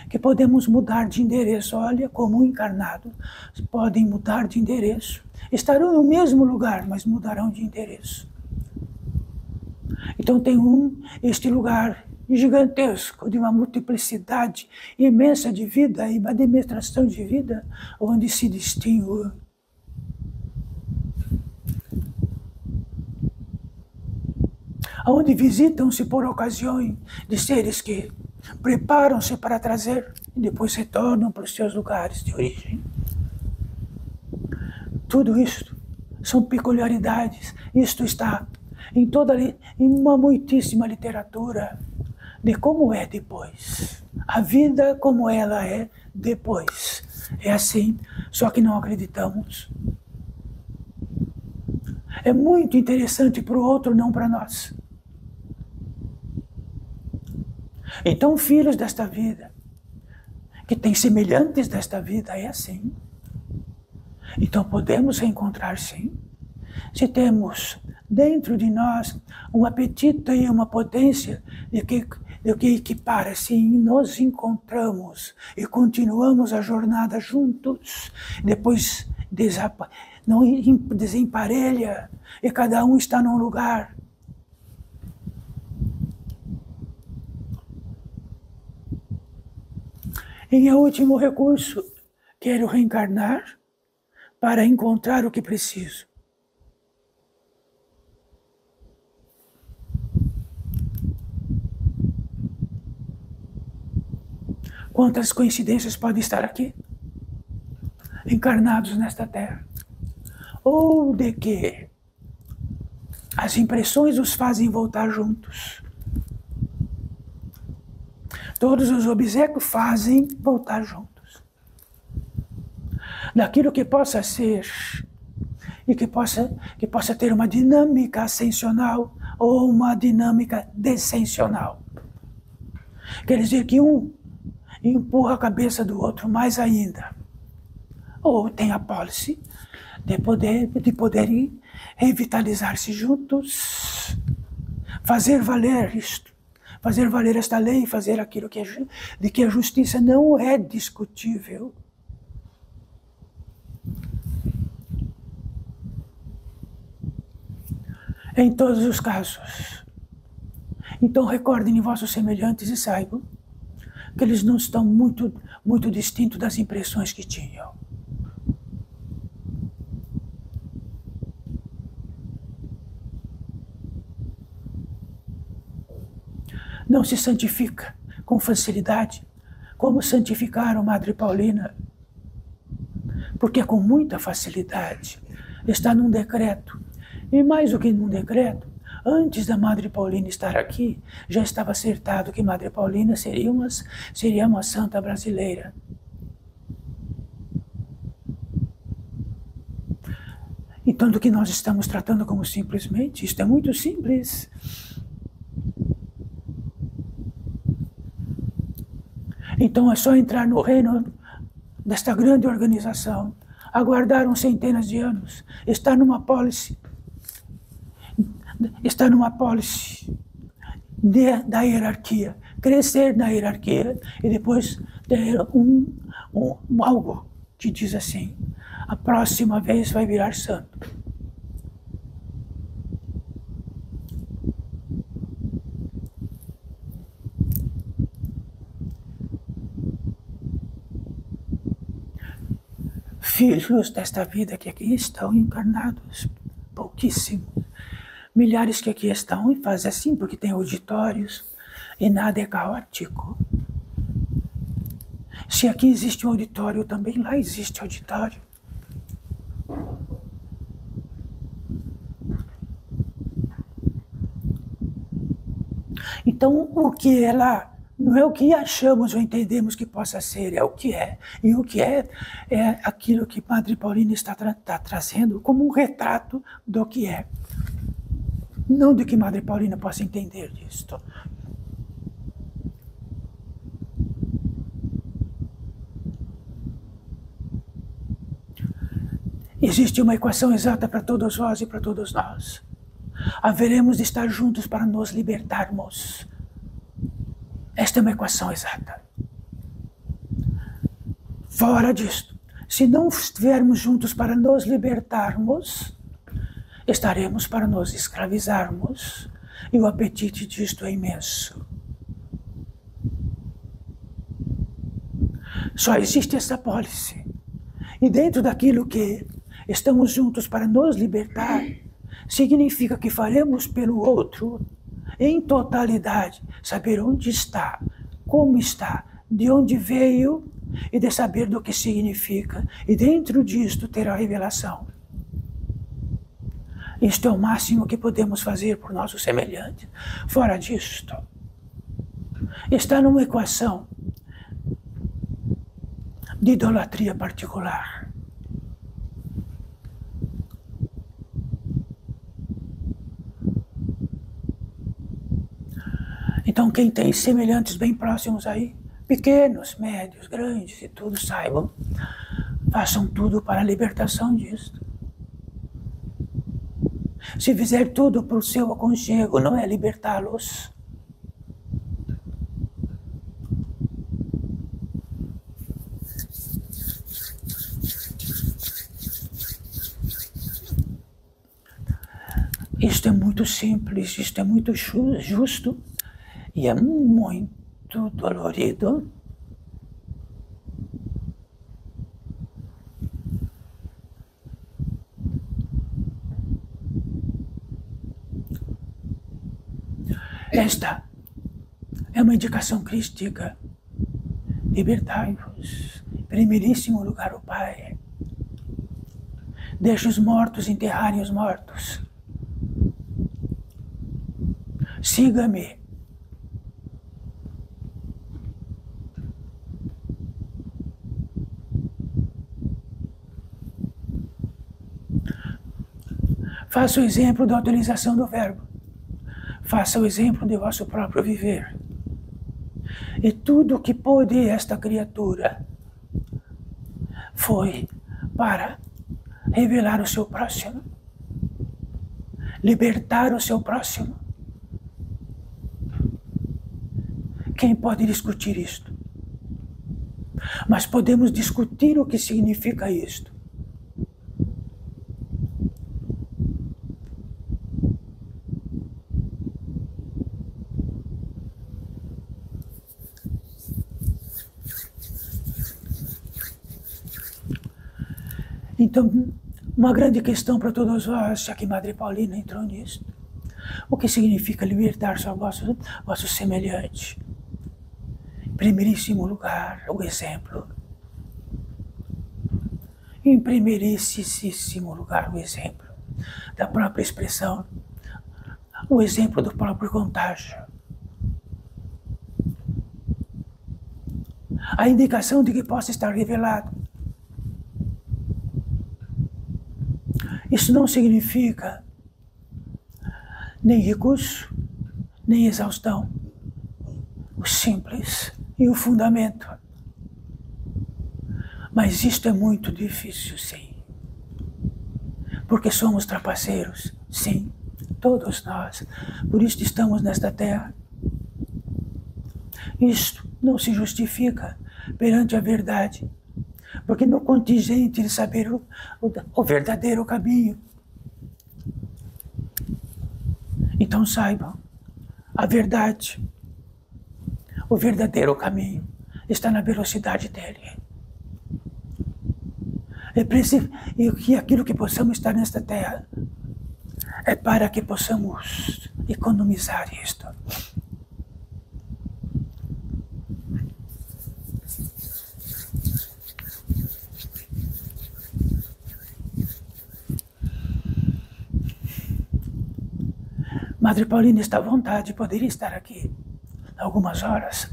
que podemos mudar de endereço. Olha, como encarnados podem mudar de endereço. Estarão no mesmo lugar, mas mudarão de endereço. Então tem este lugar gigantesco, de uma multiplicidade imensa de vida e uma demonstração de vida, onde se distingue onde visitam-se por ocasiões de seres que preparam-se para trazer e depois retornam para os seus lugares de origem. Tudo isto são peculiaridades. Isto está em uma muitíssima literatura de como é depois. A vida como ela é depois. É assim, só que não acreditamos. É muito interessante para o outro, não para nós. Então, filhos desta vida, que têm semelhantes desta vida, é assim. Então, podemos reencontrar, sim. Se temos dentro de nós um apetite e uma potência de que equipara, sim, nos encontramos e continuamos a jornada juntos, depois não desemparelha, e cada um está num lugar. Em último recurso, quero reencarnar para encontrar o que preciso. Quantas coincidências podem estar aqui, encarnados nesta terra? Ou de que as impressões os fazem voltar juntos. Todos os obséquios fazem voltar juntos. Daquilo que possa ser e que possa ter uma dinâmica ascensional ou uma dinâmica descensional. Quer dizer que um empurra a cabeça do outro mais ainda. Ou tem a pólice de poderem revitalizar-se juntos, fazer valer isto, fazer valer esta lei, fazer aquilo de que a justiça não é discutível. Em todos os casos. Então recordem em vossos semelhantes e saibam que eles não estão muito distintos das impressões que tinham. Não se santifica com facilidade, como santificaram Madre Paulina, porque com muita facilidade está num decreto. E mais do que num decreto, antes da Madre Paulina estar aqui, já estava acertado que Madre Paulina seria uma santa brasileira. Então, do que nós estamos tratando como simplesmente, isto é muito simples. Então é só entrar no reino desta grande organização, aguardaram centenas de anos, está numa pólice da hierarquia, crescer na hierarquia e depois ter algo que diz assim, a próxima vez vai virar santo. Filhos desta vida que aqui estão encarnados, pouquíssimos. Milhares que aqui estão e fazem assim porque tem auditórios e nada é caótico. Se aqui existe um auditório, também lá existe auditório. Então, o que é lá não é o que achamos ou entendemos que possa ser, é o que é. E o que é aquilo que Madre Paulina está trazendo como um retrato do que é. Não do que Madre Paulina possa entender disto. Existe uma equação exata para todos vós e para todos nós. Haveremos de estar juntos para nos libertarmos. Esta é uma equação exata. Fora disto, se não estivermos juntos para nos libertarmos, estaremos para nos escravizarmos. E o apetite disto é imenso. Só existe essa pólice. E dentro daquilo que estamos juntos para nos libertar, significa que faremos pelo outro, em totalidade, saber onde está, como está, de onde veio e de saber do que significa. E dentro disto ter a revelação. Isto é o máximo que podemos fazer por nosso semelhante. Fora disto, está numa equação de idolatria particular. Então quem tem semelhantes bem próximos aí, pequenos, médios, grandes e tudo, saibam, façam tudo para a libertação disto. Se fizer tudo para o seu aconchego, não é libertá-los. Isto é muito simples, isto é muito justo e é muito dolorido. Esta é uma indicação crística. Libertai-vos. Em primeiríssimo lugar, o Pai. Deixe os mortos enterrarem os mortos. Siga-me. Faça o exemplo da utilização do verbo. Faça o exemplo de vosso próprio viver. E tudo o que pôde esta criatura foi para revelar o seu próximo, libertar o seu próximo. Quem pode discutir isto? Mas podemos discutir o que significa isto. Então, uma grande questão para todos nós, já que Madre Paulina entrou nisso. O que significa libertar-se ao vosso semelhante? Em primeiríssimo lugar, o exemplo. Em primeiríssimo lugar, o exemplo da própria expressão, o exemplo do próprio contágio. A indicação de que possa estar revelado. Isso não significa nem recurso, nem exaustão. O simples e o fundamento. Mas isto é muito difícil, sim. Porque somos trapaceiros, sim, todos nós. Por isso estamos nesta terra. Isto não se justifica perante a verdade. Porque no contingente de saber o verdadeiro caminho. Então saibam, a verdade, o verdadeiro caminho está na velocidade dele. E que aquilo que possamos estar nesta terra é para que possamos economizar isto. Madre Paulina está à vontade, poderia estar aqui algumas horas.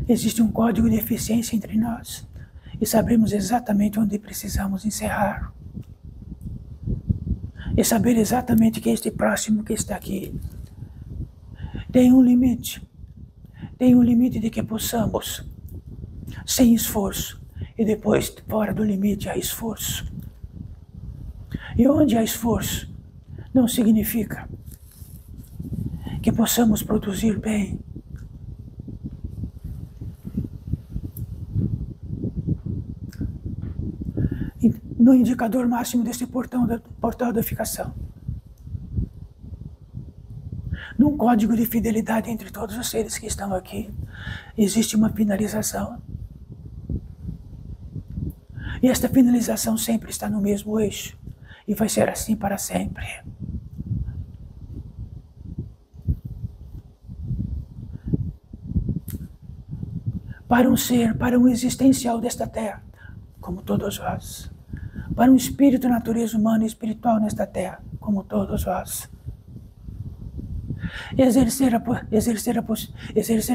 Existe um código de eficiência entre nós e sabemos exatamente onde precisamos encerrar. E saber exatamente que este próximo que está aqui tem um limite de que possamos, sem esforço, e depois fora do limite há esforço. E onde há esforço, não significa que possamos produzir bem. No indicador máximo desse portal da ficação. Num código de fidelidade entre todos os seres que estão aqui, existe uma finalização. E esta finalização sempre está no mesmo eixo. E vai ser assim para sempre. Para um ser, para um existencial desta terra, como todos vós. Para um espírito, natureza humana e espiritual nesta terra, como todos vós. Exercer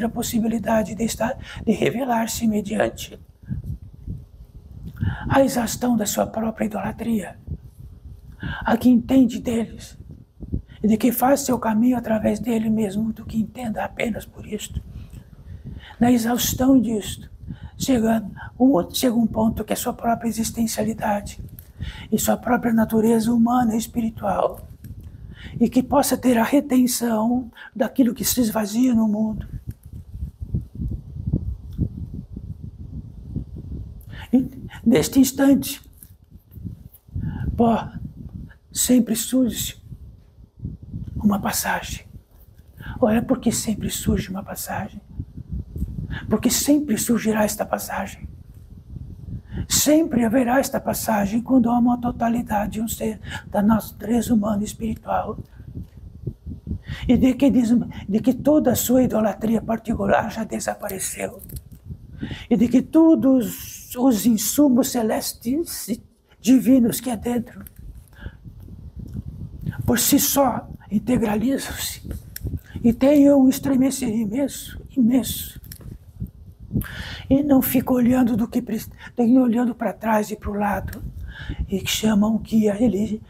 a possibilidade de revelar-se mediante a exaustão da sua própria idolatria. A que entende deles, e de que faz seu caminho através dele mesmo, do que entenda apenas por isto. Na exaustão disto, chega um ponto que é sua própria existencialidade e sua própria natureza humana e espiritual, e que possa ter a retenção daquilo que se esvazia no mundo. E, neste instante, pó sempre surge uma passagem. Olha, por que sempre surge uma passagem? Porque sempre surgirá esta passagem. Sempre haverá esta passagem quando há uma totalidade de um ser da natureza humana e espiritual. E de que toda a sua idolatria particular já desapareceu. E de que todos os insumos celestes e divinos que há dentro, por si só, integralizam-se e têm um estremecer imenso, imenso. E não fica olhando olhando para trás e para o lado, e chamam que ele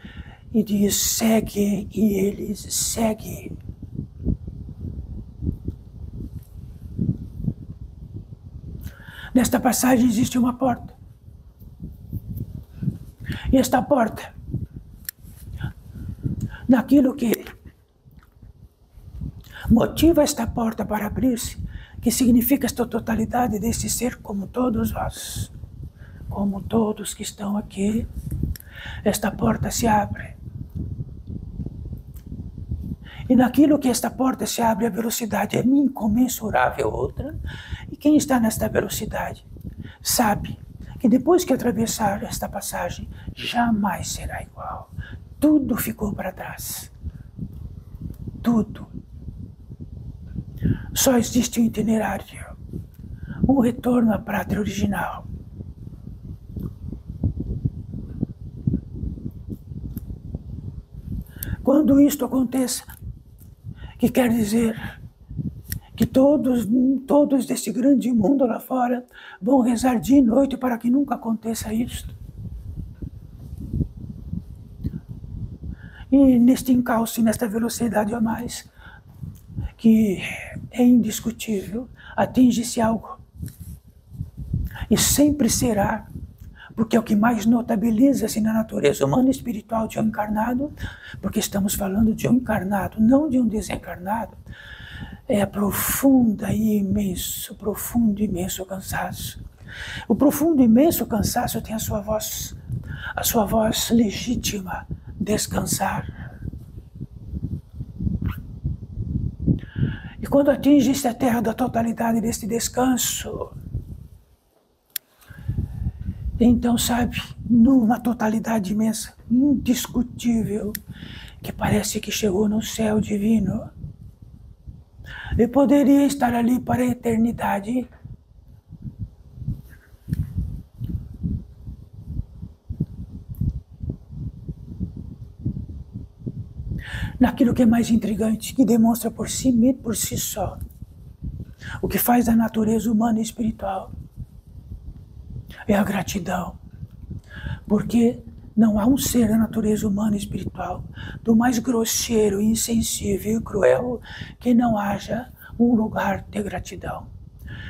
e diz, segue, e eles seguem. Nesta passagem existe uma porta. E esta porta, naquilo que motiva esta porta para abrir-se, que significa esta totalidade desse ser como todos nós, como todos que estão aqui, esta porta se abre. E naquilo que esta porta se abre, a velocidade é incomensurável outra. E quem está nesta velocidade sabe que depois que atravessar esta passagem, jamais será igual. Tudo ficou para trás. Tudo. Só existe um itinerário, um retorno à pátria original. Quando isto aconteça, que quer dizer que todos desse grande mundo lá fora vão rezar dia e noite para que nunca aconteça isto. E neste encalço, nesta velocidade a mais, que é indiscutível, atinge-se algo. E sempre será, porque é o que mais notabiliza-se na natureza humana e espiritual de um encarnado, porque estamos falando de um encarnado, não de um desencarnado. É profundo e imenso cansaço. O profundo e imenso cansaço tem a sua voz legítima, descansar. E quando atinge a terra da totalidade deste descanso, então, sabe, numa totalidade imensa, indiscutível, que parece que chegou no céu divino, e poderia estar ali para a eternidade. Naquilo que é mais intrigante, que demonstra por si só o que faz a natureza humana e espiritual, é a gratidão. Porque não há um ser da natureza humana e espiritual, do mais grosseiro, insensível e cruel, que não haja um lugar de gratidão.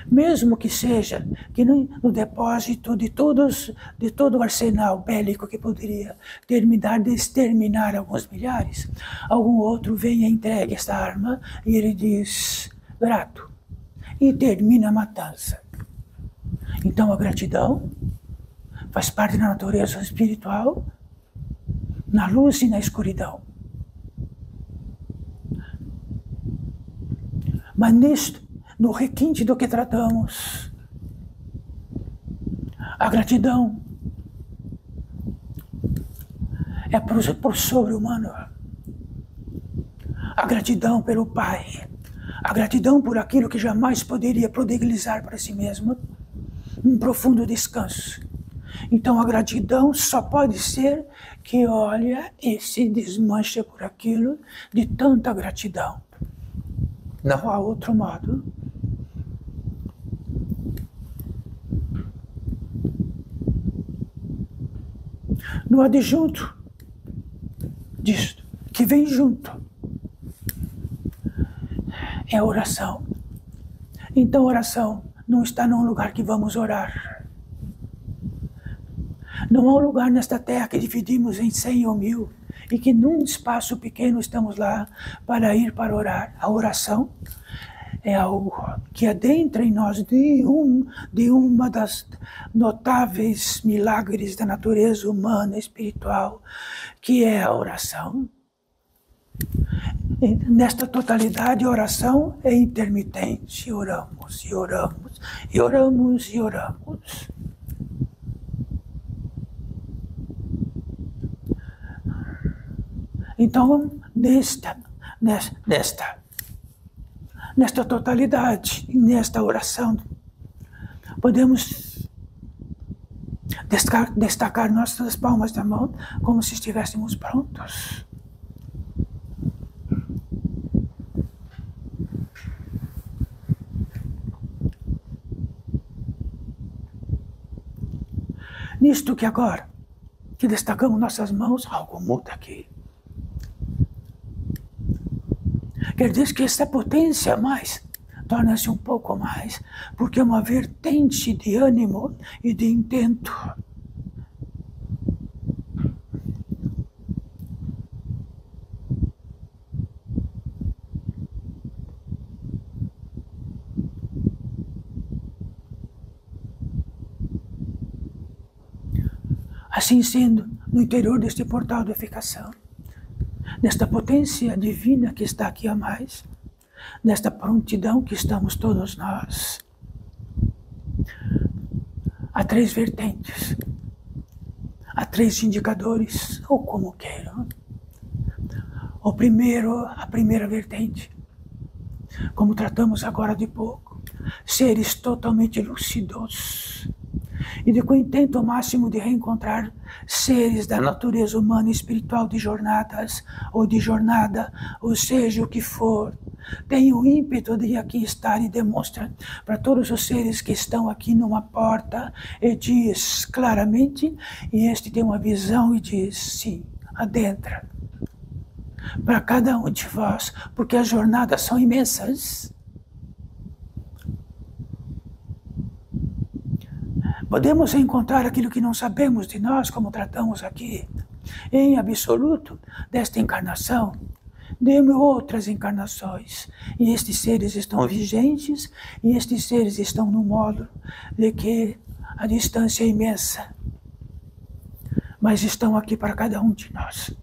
Mesmo que seja que no depósito de todo o arsenal bélico que poderia exterminar alguns milhares, algum outro venha e entregue esta arma e ele diz, grato, e termina a matança. Então a gratidão faz parte da natureza espiritual, na luz e na escuridão. Mas nisto, no requinte do que tratamos, a gratidão é por sobre-humano. A gratidão pelo Pai, a gratidão por aquilo que jamais poderia prodigalizar para si mesmo, um profundo descanso. Então a gratidão só pode ser que olha e se desmancha por aquilo de tanta gratidão. Não há outro modo. No adjunto disto, que vem junto, é a oração. Então a oração não está num lugar que vamos orar. Não há um lugar nesta terra que dividimos em 100 ou 1000 e que num espaço pequeno estamos lá para ir para orar. A oração é algo que adentra em nós de uma das notáveis milagres da natureza humana espiritual, que é a oração. Nesta totalidade, a oração é intermitente. Oramos e oramos, e oramos e oramos. Então, nesta totalidade, nesta oração, podemos destacar nossas palmas da mão como se estivéssemos prontos. Nisto que agora, que destacamos nossas mãos, algo muda aqui. Quer dizer que essa potência mais torna-se um pouco mais, porque é uma vertente de ânimo e de intento. Assim sendo, no interior deste portal de edificação, nesta potência divina que está aqui a mais, nesta prontidão que estamos todos nós, há 3 vertentes, há 3 indicadores, ou como queiram. A primeira vertente, como tratamos agora de pouco, seres totalmente lúcidos, e com o intento máximo de reencontrar seres da natureza humana e espiritual de jornadas, ou de jornada, ou seja o que for, tem o ímpeto de aqui estar e demonstra para todos os seres que estão aqui numa porta, e diz claramente, e este tem uma visão e diz, sim, adentra, para cada um de vós, porque as jornadas são imensas. Podemos encontrar aquilo que não sabemos de nós, como tratamos aqui, em absoluto, desta encarnação, de outras encarnações. E estes seres estão vigentes, e estes seres estão no modo de que a distância é imensa, mas estão aqui para cada um de nós.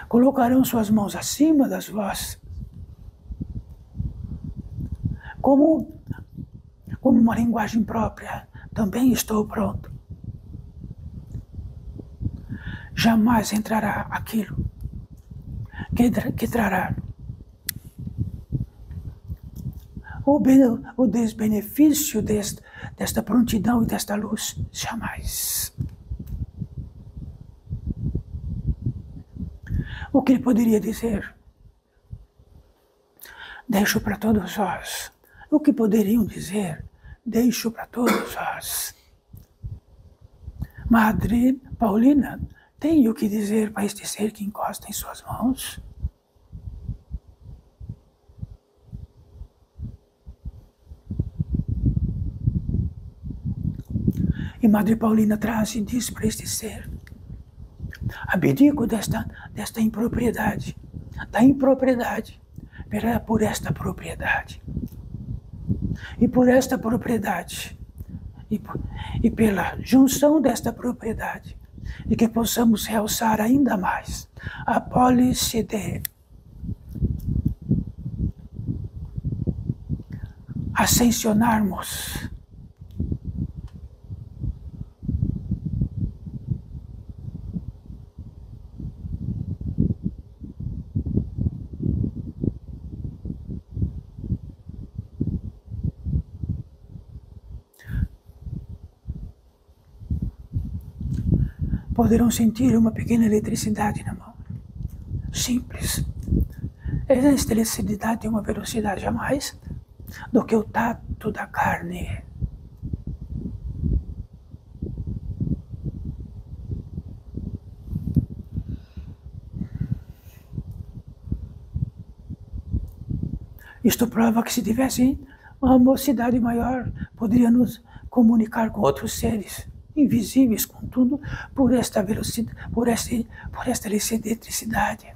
Colocarão suas mãos acima das vossas, como uma linguagem própria, também estou pronto. Jamais entrará aquilo que trará o desbenefício desta prontidão e desta luz. Jamais. O que ele poderia dizer? Deixo para todos vós. O que poderiam dizer? Deixo para todos vós. Madre Paulina, tem o que dizer para este ser que encosta em suas mãos? E Madre Paulina traz e diz para este ser, abdico desta impropriedade, da impropriedade, por esta propriedade. E por esta propriedade, e pela junção desta propriedade, e que possamos realçar ainda mais a pólice de ascensionarmos poderão sentir uma pequena eletricidade na mão. Simples. Esta eletricidade tem uma velocidade a mais do que o tato da carne. Isto prova que se tivesse uma velocidade maior, poderia nos comunicar com outros seres invisíveis, contudo, por esta velocidade, por esta eletricidade.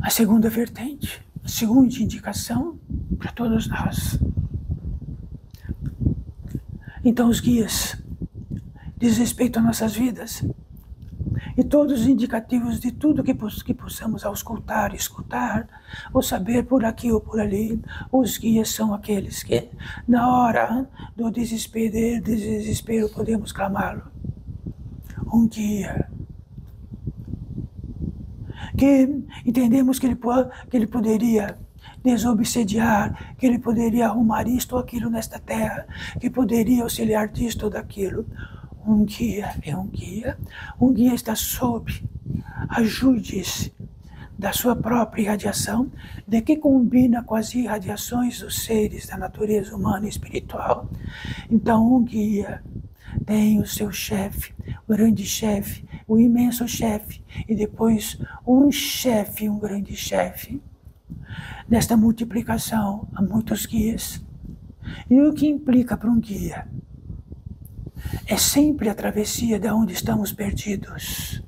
A segunda vertente, a segunda indicação para todos nós. Então os guias diz respeito às nossas vidas e todos os indicativos de tudo que possamos auscultar, escutar ou saber por aqui ou por ali. Os guias são aqueles que na hora do desespero podemos clamá-lo. Um guia que entendemos que ele poderia desobsediar, que ele poderia arrumar isto ou aquilo nesta terra, que poderia auxiliar disto ou daquilo. Um guia é um guia. Um guia está sob ajudes da sua própria irradiação, de que combina com as irradiações dos seres da natureza humana e espiritual. Então um guia tem o seu chefe, o grande chefe, o imenso chefe, e depois um chefe, um grande chefe. Nesta multiplicação há muitos guias. E o que implica para um guia é sempre a travessia de onde estamos perdidos.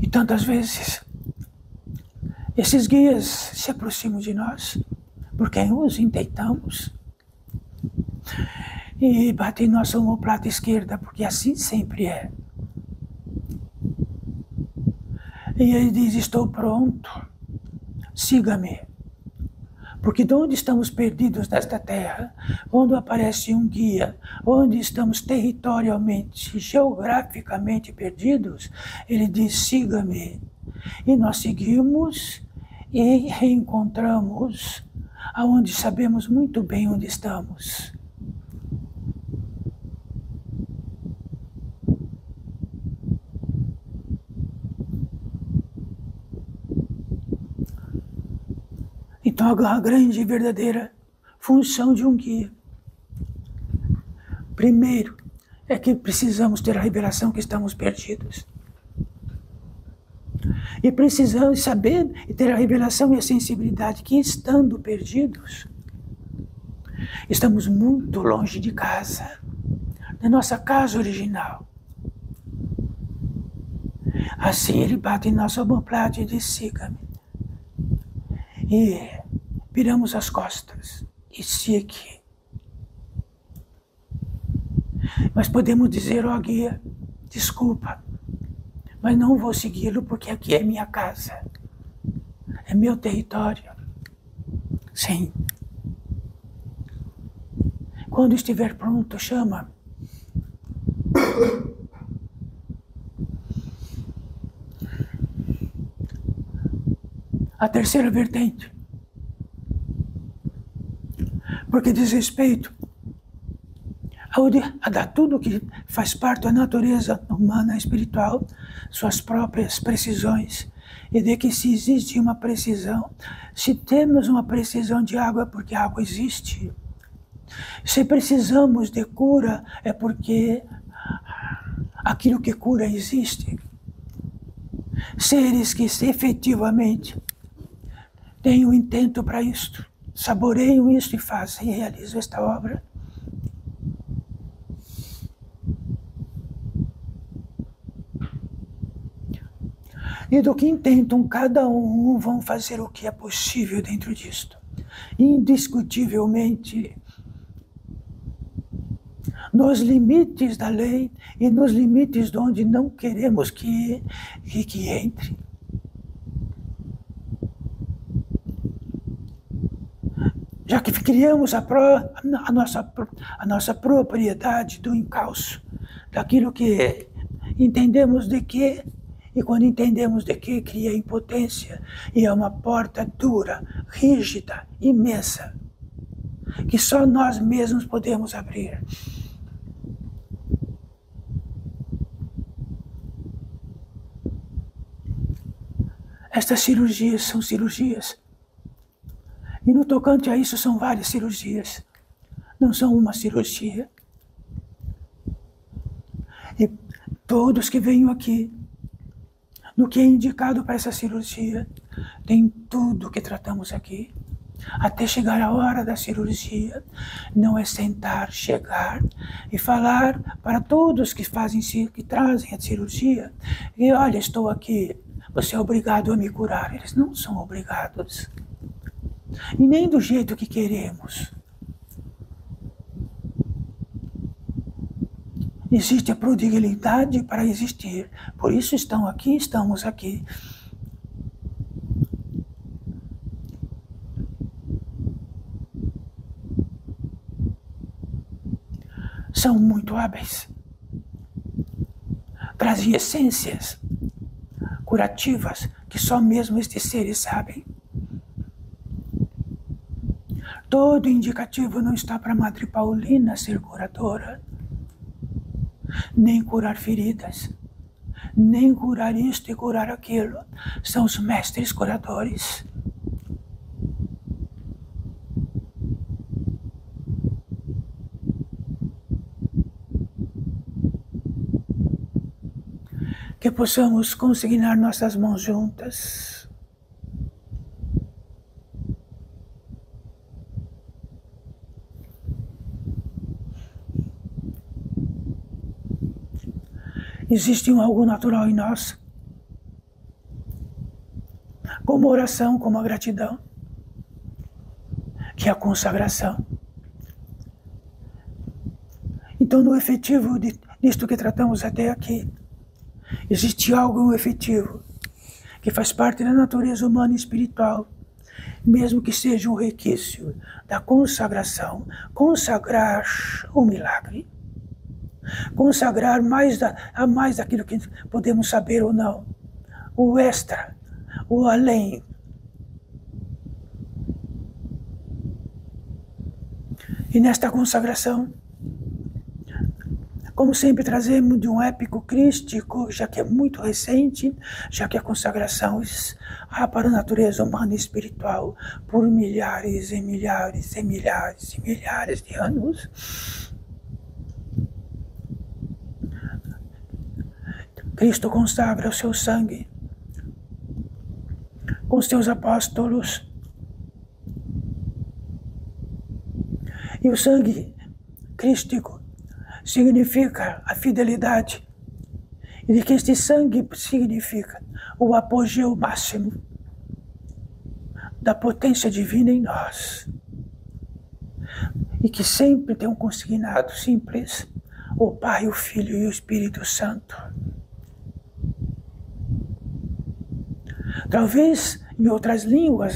E tantas vezes esses guias se aproximam de nós, porque os intentamos, e batem nossa omoplata esquerda, porque assim sempre é. E ele diz: estou pronto, siga-me. Porque de onde estamos perdidos nesta terra, quando aparece um guia, onde estamos territorialmente, geograficamente perdidos, ele diz: siga-me. E nós seguimos e reencontramos aonde sabemos muito bem onde estamos. Então a grande e verdadeira função de um guia, primeiro, é que precisamos ter a revelação que estamos perdidos. E precisamos saber e ter a revelação e a sensibilidade que, estando perdidos, estamos muito longe de casa, da nossa casa original. Assim ele bate em nossa omoplata e diz: siga-me. E viramos as costas e siga. Mas podemos dizer: ó guia, desculpa, mas não vou segui-lo porque aqui é minha casa, é meu território. Sim. Quando estiver pronto, chama. A terceira vertente, porque diz respeito a dar tudo que faz parte da natureza humana e espiritual, suas próprias precisões, e de que se existe uma precisão, se temos uma precisão de água é porque a água existe. Se precisamos de cura é porque aquilo que cura existe. Seres que efetivamente têm um intento para isto, saboreiam isto e fazem e realizam esta obra. E do que intentam, cada um vão fazer o que é possível dentro disto. Indiscutivelmente, nos limites da lei e nos limites de onde não queremos que entre. Já que criamos a nossa propriedade do encalço, daquilo que entendemos de que, e quando entendemos de que, cria impotência, e é uma porta dura, rígida, imensa, que só nós mesmos podemos abrir. Estas cirurgias são cirurgias. E no tocante a isso são várias cirurgias. Não são uma cirurgia. E todos que venham aqui, no que é indicado para essa cirurgia, tem tudo que tratamos aqui. até chegar a hora da cirurgia. Não é sentar, chegar e falar para todos que trazem a cirurgia, e olha, estou aqui, você é obrigado a me curar. Eles não são obrigados, e nem do jeito que queremos. Existe a prodigalidade para existir, por isso estamos aqui. São muito hábeis. Trazem essências curativas que só mesmo estes seres sabem. Todo indicativo não está para a Madre Paulina ser curadora, nem curar feridas, nem curar isto e curar aquilo. São os mestres curadores. Que possamos consignar nossas mãos juntas. Existe algo natural em nós, como a oração, como a gratidão, que é a consagração. Então, no efetivo disto que tratamos até aqui, existe algo efetivo, que faz parte da natureza humana e espiritual, mesmo que seja um requisito da consagração, consagrar o milagre, consagrar mais daquilo que podemos saber ou não, o extra, o além. E nesta consagração, como sempre trazemos de um épico crístico, já que é muito recente, já que a consagração para a natureza humana e espiritual por milhares e milhares e milhares e milhares de anos. Cristo consagra o seu sangue com os seus apóstolos. E o sangue crístico significa a fidelidade, e de que este sangue significa o apogeu máximo da potência divina em nós, e que sempre tem um consignado simples: o Pai, o Filho e o Espírito Santo. Talvez em outras línguas,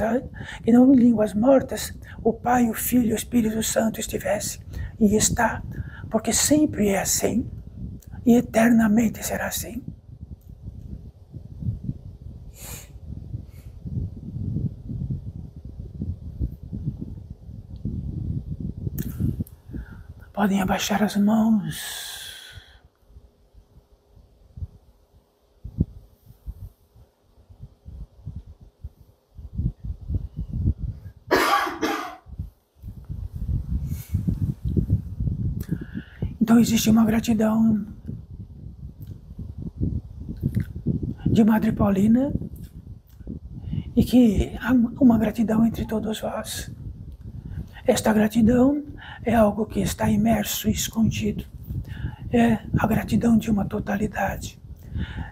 e não em línguas mortas, o Pai, o Filho e o Espírito Santo estivesse, e está, porque sempre é assim, e eternamente será assim. Podem abaixar as mãos. Então existe uma gratidão de Madre Paulina, e que há uma gratidão entre todos vós. Esta gratidão é algo que está imerso e escondido. É a gratidão de uma totalidade.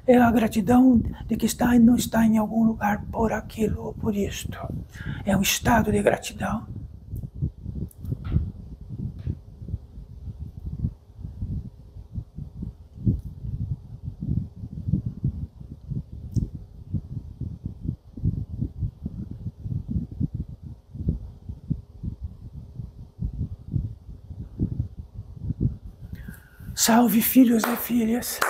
É a gratidão de que não está em algum lugar por aquilo ou por isto. É um estado de gratidão. Salve, filhos e filhas!